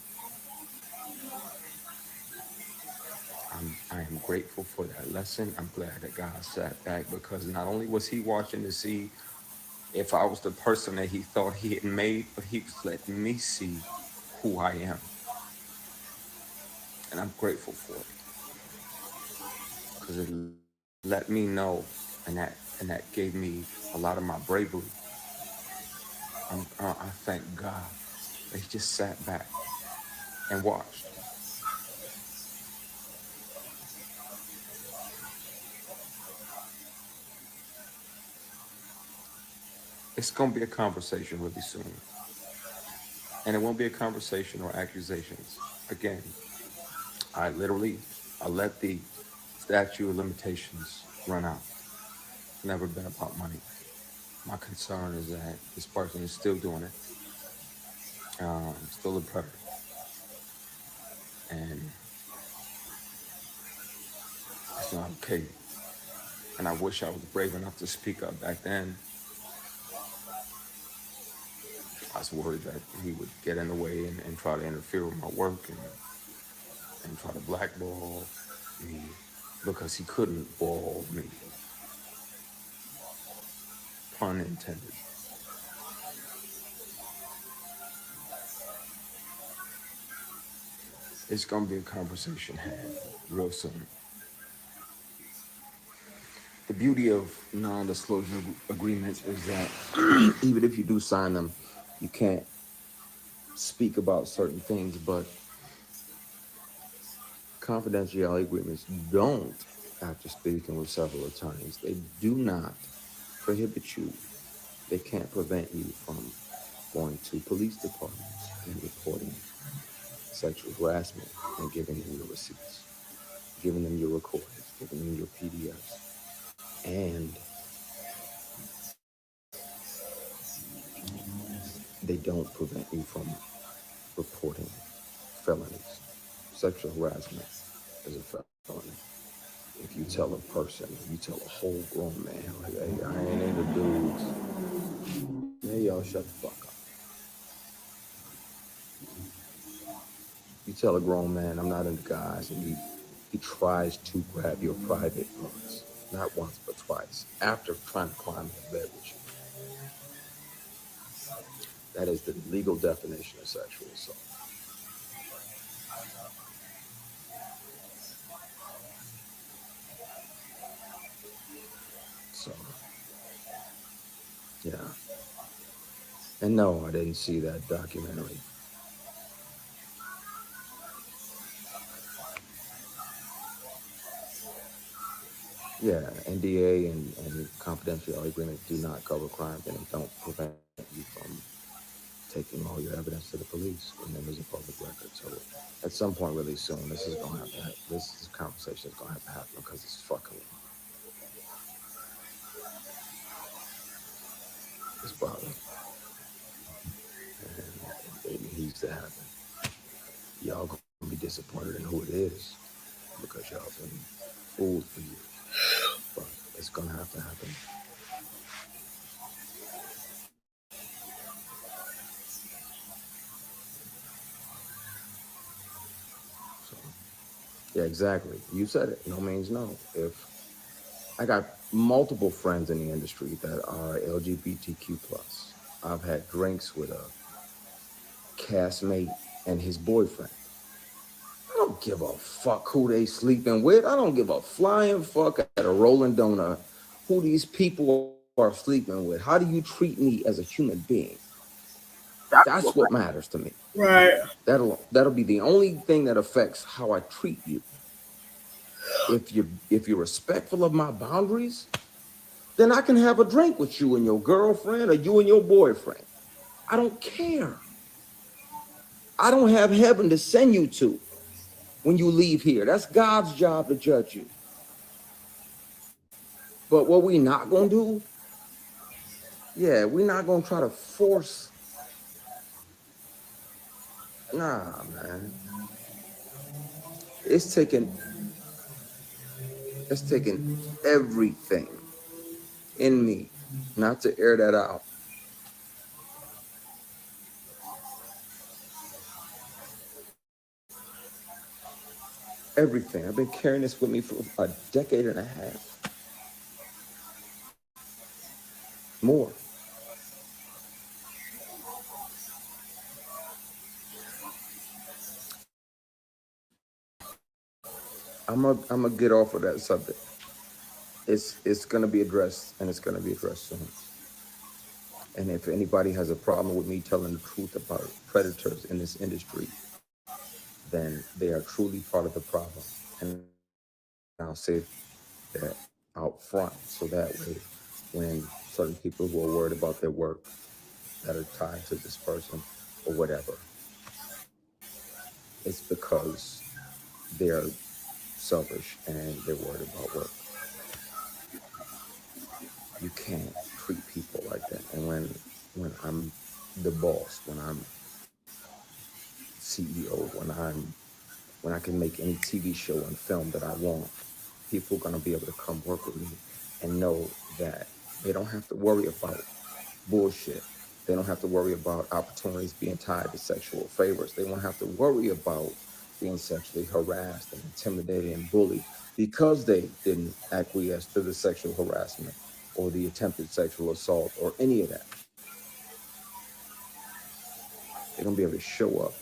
I am grateful for that lesson. I'm glad that God sat back because not only was he watching to see if I was the person that he thought he had made, but he was letting me see who I am. And I'm grateful for it because it let me know, and that gave me a lot of my bravery. I thank God that he just sat back and watched. It's going to be a conversation really soon. And it won't be a conversation or accusations. Again, I let the statute of limitations run out. It's never been about money. My concern is that this person is still doing it, still a predator. And it's not okay. And I wish I was brave enough to speak up back then. I was worried that he would get in the way and try to interfere with my work and try to blackball me because he couldn't ball me. Pun intended. It's going to be a conversation had real soon. The beauty of non-disclosure agreements is that even if you do sign them, you can't speak about certain things, but confidentiality agreements don't, after speaking with several attorneys, they do not prohibit you. They can't prevent you from going to police departments and reporting sexual harassment and giving them your receipts, giving them your recordings, giving them your PDFs. And they don't prevent you from reporting felonies. Sexual harassment is a felony. If you you tell a person, you tell a whole grown man, like, hey, I ain't into dudes. Hey, y'all, shut the fuck up. You tell a grown man, I'm not into guys, and he tries to grab your private parts, not once but twice, after trying to climb into bed with you. That is the legal definition of sexual assault. So, yeah. And no, I didn't see that documentary. Yeah, NDA and confidentiality agreements do not cover crimes, and they don't prevent you from taking all your evidence to the police when there is a public record. So at some point really soon, this is gonna have to happen. This conversation is gonna have to happen because it's fucking, it's bothering me. And it needs to happen. Y'all gonna be disappointed in who it is because y'all been fooled for years. But it's gonna have to happen. So yeah, exactly. You said it. No means no. If I got multiple friends in the industry that are LGBTQ plus. I've had drinks with a castmate and his boyfriend. I don't give a fuck who they sleeping with. I don't give a flying fuck at a Rolling Donut who these people are sleeping with. How do you treat me as a human being? That's what matters to me. Right. That'll be the only thing that affects how I treat you. If you're respectful of my boundaries, then I can have a drink with you and your girlfriend or you and your boyfriend. I don't care. I don't have heaven to send you to when you leave here. That's God's job to judge you. But what we not gonna do, yeah, we're not gonna try to force. Nah, man. It's taking it's taking everything in me not to air that out. Everything. I've been carrying this with me for a decade and a half. More. I'm gonna get off of that subject. It's gonna be addressed and it's gonna be addressed soon. And if anybody has a problem with me telling the truth about predators in this industry, then they are truly part of the problem. And I'll say that out front so that way when certain people who are worried about their work that are tied to this person or whatever, it's because they're selfish and they're worried about work. You can't treat people like that. And when I'm the boss, when I'm CEO, when I can make any TV show and film that I want, people are gonna be able to come work with me and know that they don't have to worry about bullshit. They don't have to worry about opportunities being tied to sexual favors. They won't have to worry about being sexually harassed and intimidated and bullied because they didn't acquiesce to the sexual harassment or the attempted sexual assault or any of that. They're gonna be able to show up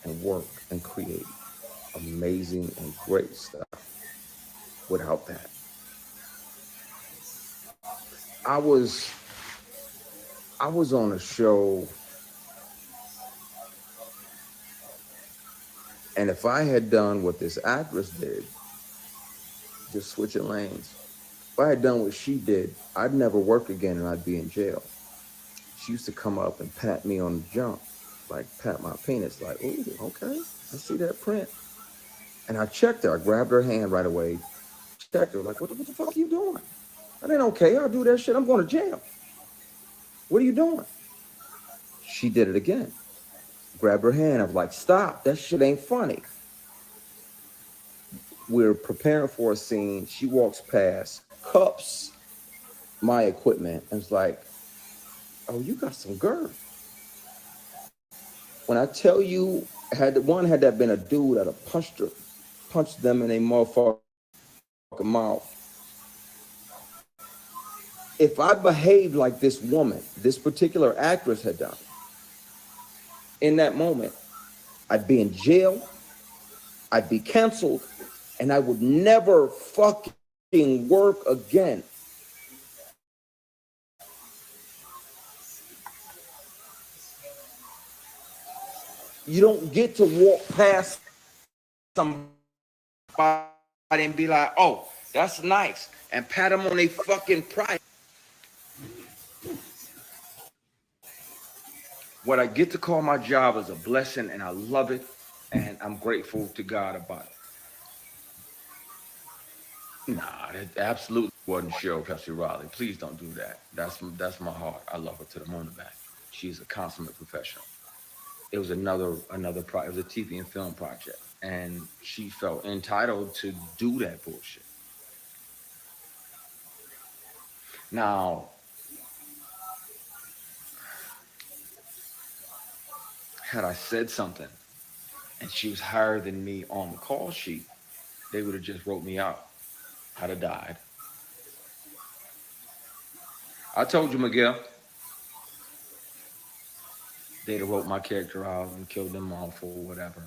and work and create amazing and great stuff without that. I was I was on a show, and if I had done what this actress did, just switching lanes, if I had done what she did, I'd never work again and I'd be in jail. She used to come up and pat me on the junk, like pat my penis, like, ooh, okay, I see that print. And I checked her, I grabbed her hand right away, checked her, like, what the fuck are you doing? That ain't okay, I'll do that shit, I'm going to jail. What are you doing? She did it again. Grabbed her hand, I was like, stop, that shit ain't funny. We're preparing for a scene. She walks past, cups my equipment, and it's like, "Oh, you got some girth." When I tell you, had that been a dude, I'd have punched them in a motherfucking mouth. If I behaved like this woman, this particular actress had done in that moment, I'd be in jail, I'd be canceled, and I would never fucking work again. You don't get to walk past somebody and be like, oh, that's nice, and pat them on their fucking pride. What I get to call my job is a blessing, and I love it, and I'm grateful to God about it. Nah, that absolutely wasn't Cheryl Pepsi Riley. Please don't do that. That's my heart. I love her to the moon and back. She's a consummate professional. It was it was a TV and film project, and she felt entitled to do that bullshit. Now, had I said something and she was higher than me on the call sheet, they would have just wrote me out. I'd have died. I told you, Miguel, they'd have wrote my character out and killed them off or whatever.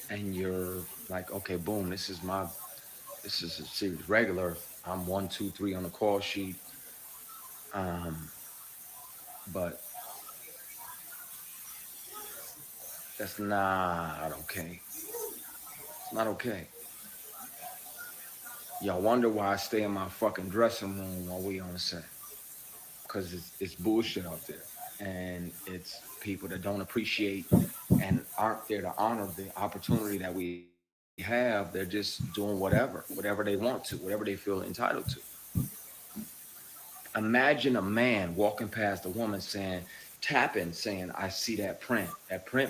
And you're like, okay, boom, this is a series regular. I'm 1, 2, 3 on the call sheet. Um, but that's not okay. It's not okay. Y'all wonder why I stay in my fucking dressing room while we on set. Because it's bullshit out there. And it's people that don't appreciate and aren't there to honor the opportunity that we have. They're just doing whatever they want to, whatever they feel entitled to. Imagine a man walking past a woman saying, tapping, saying, I see that print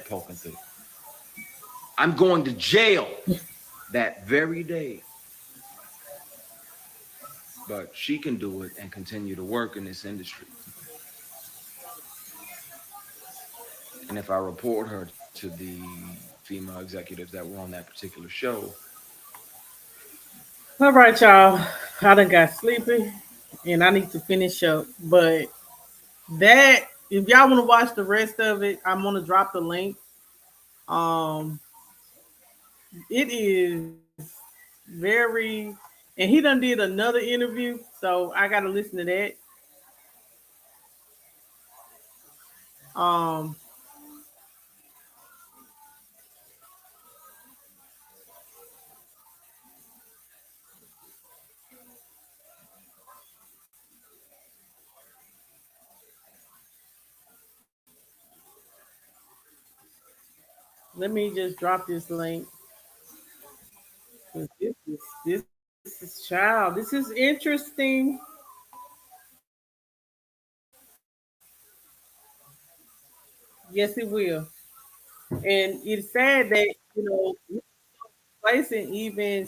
poking through. I'm going to jail that very day. But she can do it and continue to work in this industry. And if I report her to the female executives that were on that particular show, All right, y'all. I done got sleepy and I need to finish up. But that, if y'all want to watch the rest of it, I'm gonna drop the link. Um, it is very, and he done did another interview, so I got to listen to that. Um, Let me just drop this link. 'Cause this is child. This is interesting. Yes, it will. And it's sad that placing even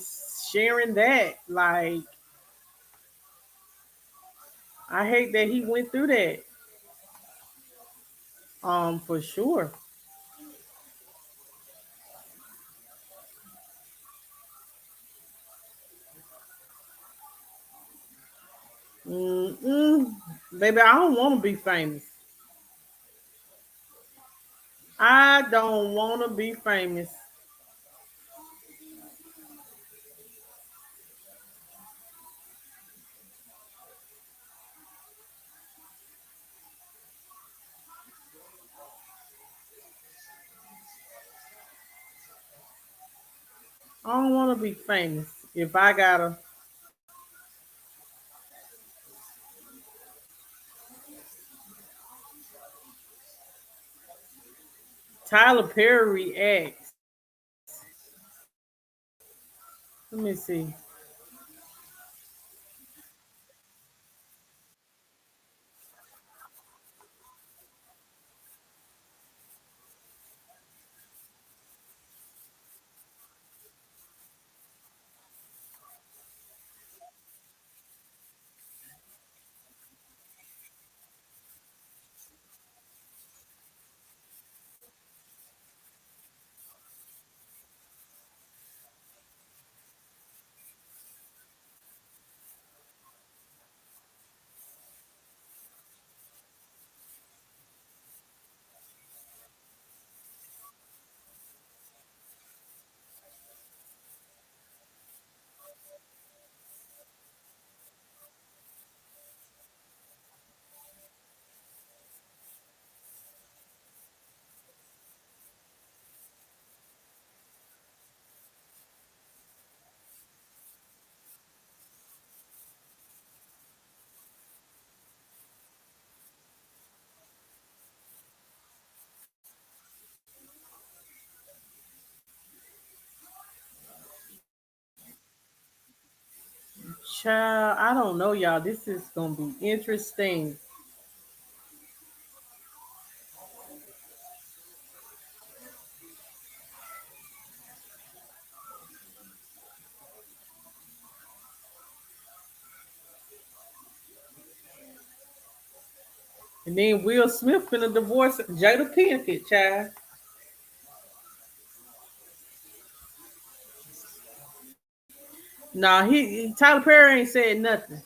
sharing that. Like, I hate that he went through that. For sure. Mm-mm. Baby, I don't want to be famous. I don't want to be famous. I don't want to be famous. If I gotta, Tyler Perry acts. Let me see. Child, I don't know, y'all. This is gonna be interesting. And then Will Smith finna divorce Jada Pinkett, child. Nah, Tyler Perry ain't said nothing.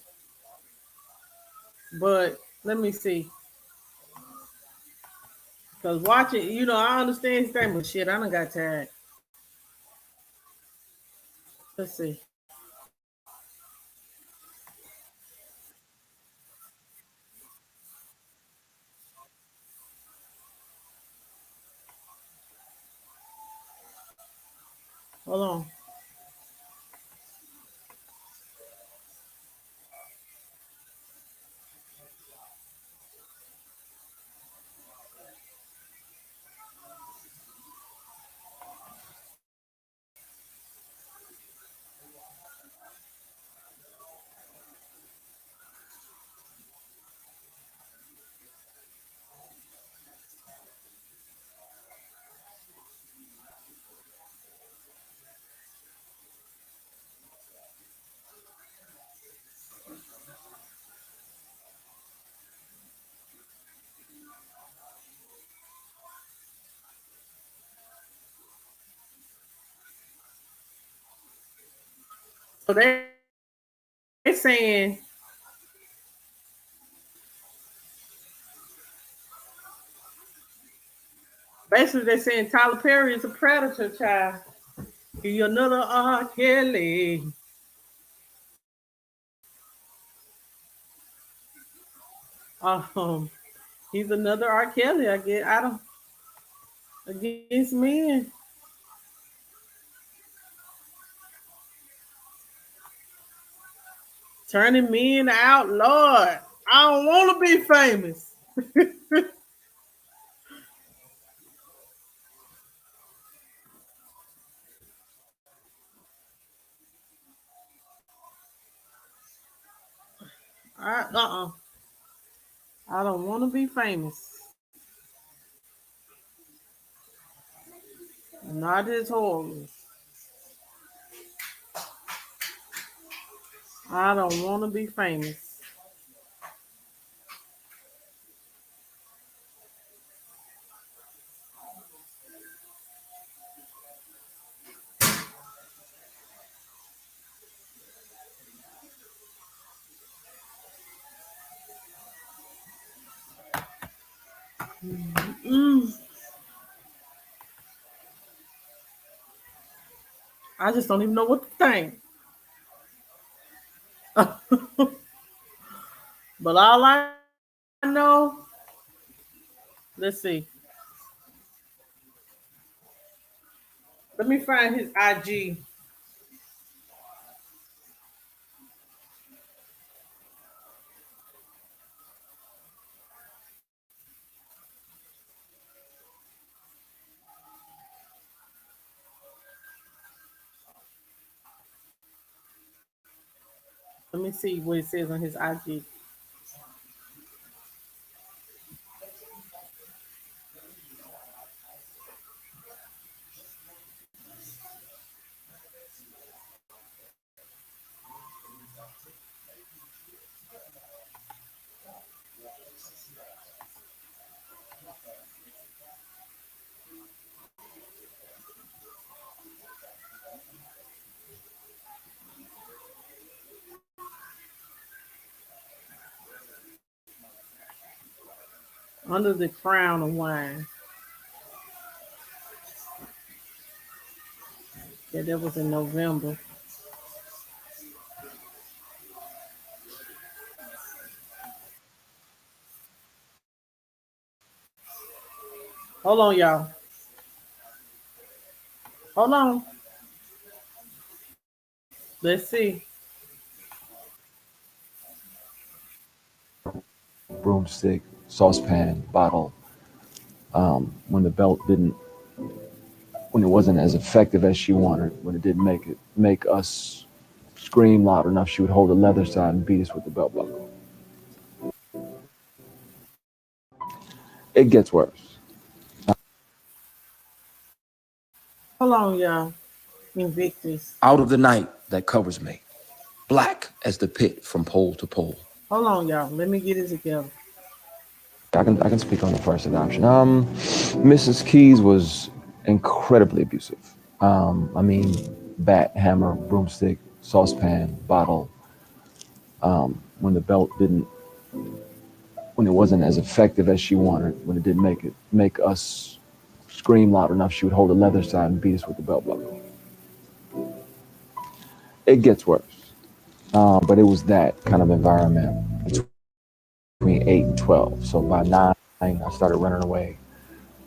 But let me see. Cause watching, I understand his thing, but shit, I done got tired. Let's see. Hold on. So they saying basically they're saying Tyler Perry is a predator, child. He another R. Kelly. Um, he's another R. Kelly. I get. I don't against men, turning men out. Lord, I don't want to be famous. Uh. I don't want to be famous. Not as horrible. I don't want to be famous. Mm, I just don't even know what to think. But all I know, let's see. Let me find his IG. Let me see what it says on his IG. Under the crown of wine. Yeah, that was in November. Hold on, y'all. Hold on. Let's see. Broomstick, saucepan, bottle. When the belt didn't, when it wasn't as effective as she wanted, when it didn't make us scream loud enough, she would hold the leather side and beat us with the belt buckle. It gets worse. Hold on, y'all. Invictus. Out of the night that covers me, black as the pit from pole to pole. Hold on, y'all. Let me get it together. I can speak on the first adoption. Mrs. Keys was incredibly abusive. I mean, bat, hammer, broomstick, saucepan, bottle. When the belt didn't, when it wasn't as effective as she wanted, when it didn't make us scream loud enough, she would hold the leather side and beat us with the belt buckle. It gets worse. But it was that kind of environment between 8 and 12. So by 9, I started running away.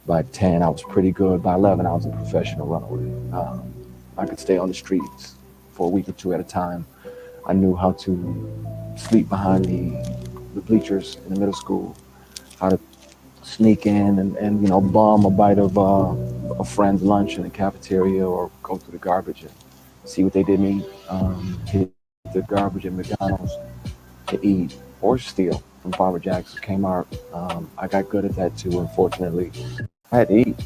By 10, I was pretty good. By 11, I was a professional runaway. I could stay on the streets for a week or two at a time. I knew how to sleep behind the bleachers in the middle school, how to sneak in and bum a bite of a friend's lunch in the cafeteria or go through the garbage and see what they didn't eat, hit the garbage at McDonald's to eat or steal from Farmer Jack's Kmart. I got good at that too. Unfortunately, I had to eat.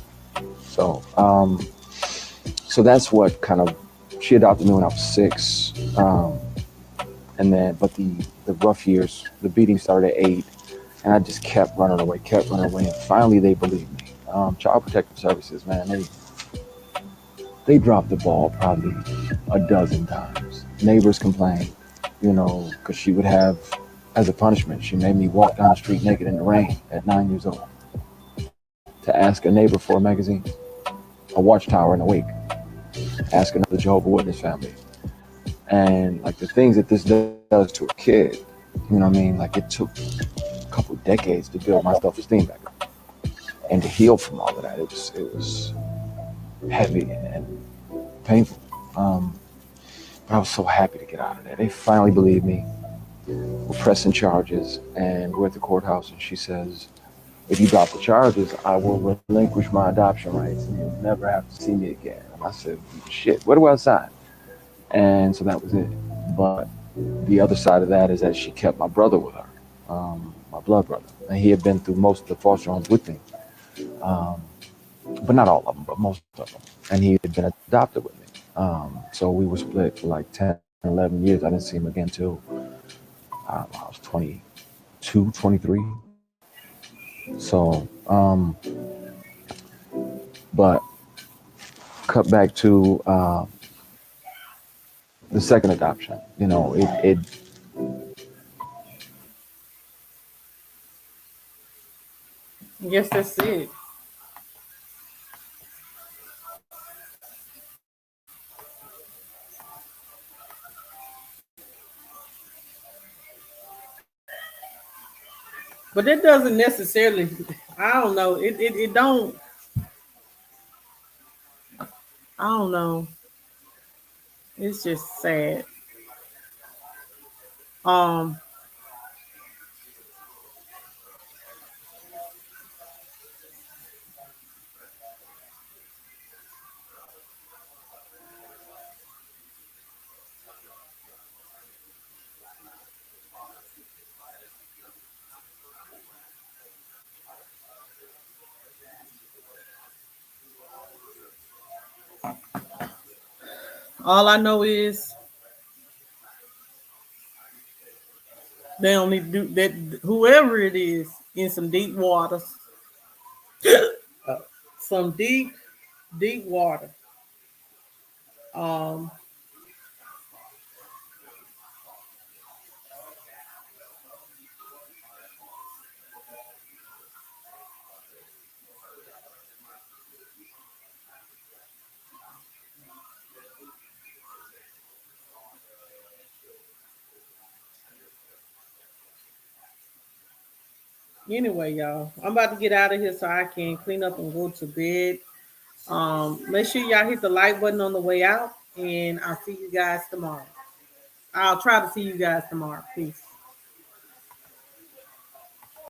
So, so that's what kind of she adopted me when I was 6, and then but the rough years, the beating started at 8, and I just kept running away, and finally they believed me. Child Protective Services, man, they dropped the ball probably a dozen times. Neighbors complained, because she would have, as a punishment, she made me walk down the street naked in the rain at 9 years old to ask a neighbor for a magazine, a watchtower, and a wake, ask another Jehovah Witness family. And like the things that this does to a kid, you know what I mean? Like it took a couple decades to build my self-esteem back up and to heal from all of that. It was heavy and painful. But I was so happy to get out of there. They finally believed me. We're pressing charges, and we're at the courthouse, and she says, "If you drop the charges, I will relinquish my adoption rights, and you'll never have to see me again." And I said, "Shit, where do I sign?" And so that was it. But the other side of that is that she kept my brother with her, my blood brother, and he had been through most of the foster homes with me, um, but not all of them, but most of them. And he had been adopted with me. So we were split for like 10, 11 years. I didn't see him again till I was 22, 23. So, but cut back to the second adoption. It Yes, that's it. But that doesn't necessarily. I don't know. It don't. I don't know. It's just sad. Um. All I know is they only do that. Whoever it is in some deep waters, some deep water. Um. Anyway, y'all, I'm about to get out of here so I can clean up and go to bed. Make sure y'all hit the like button on the way out, and I'll see you guys tomorrow. I'll try to see you guys tomorrow. Peace.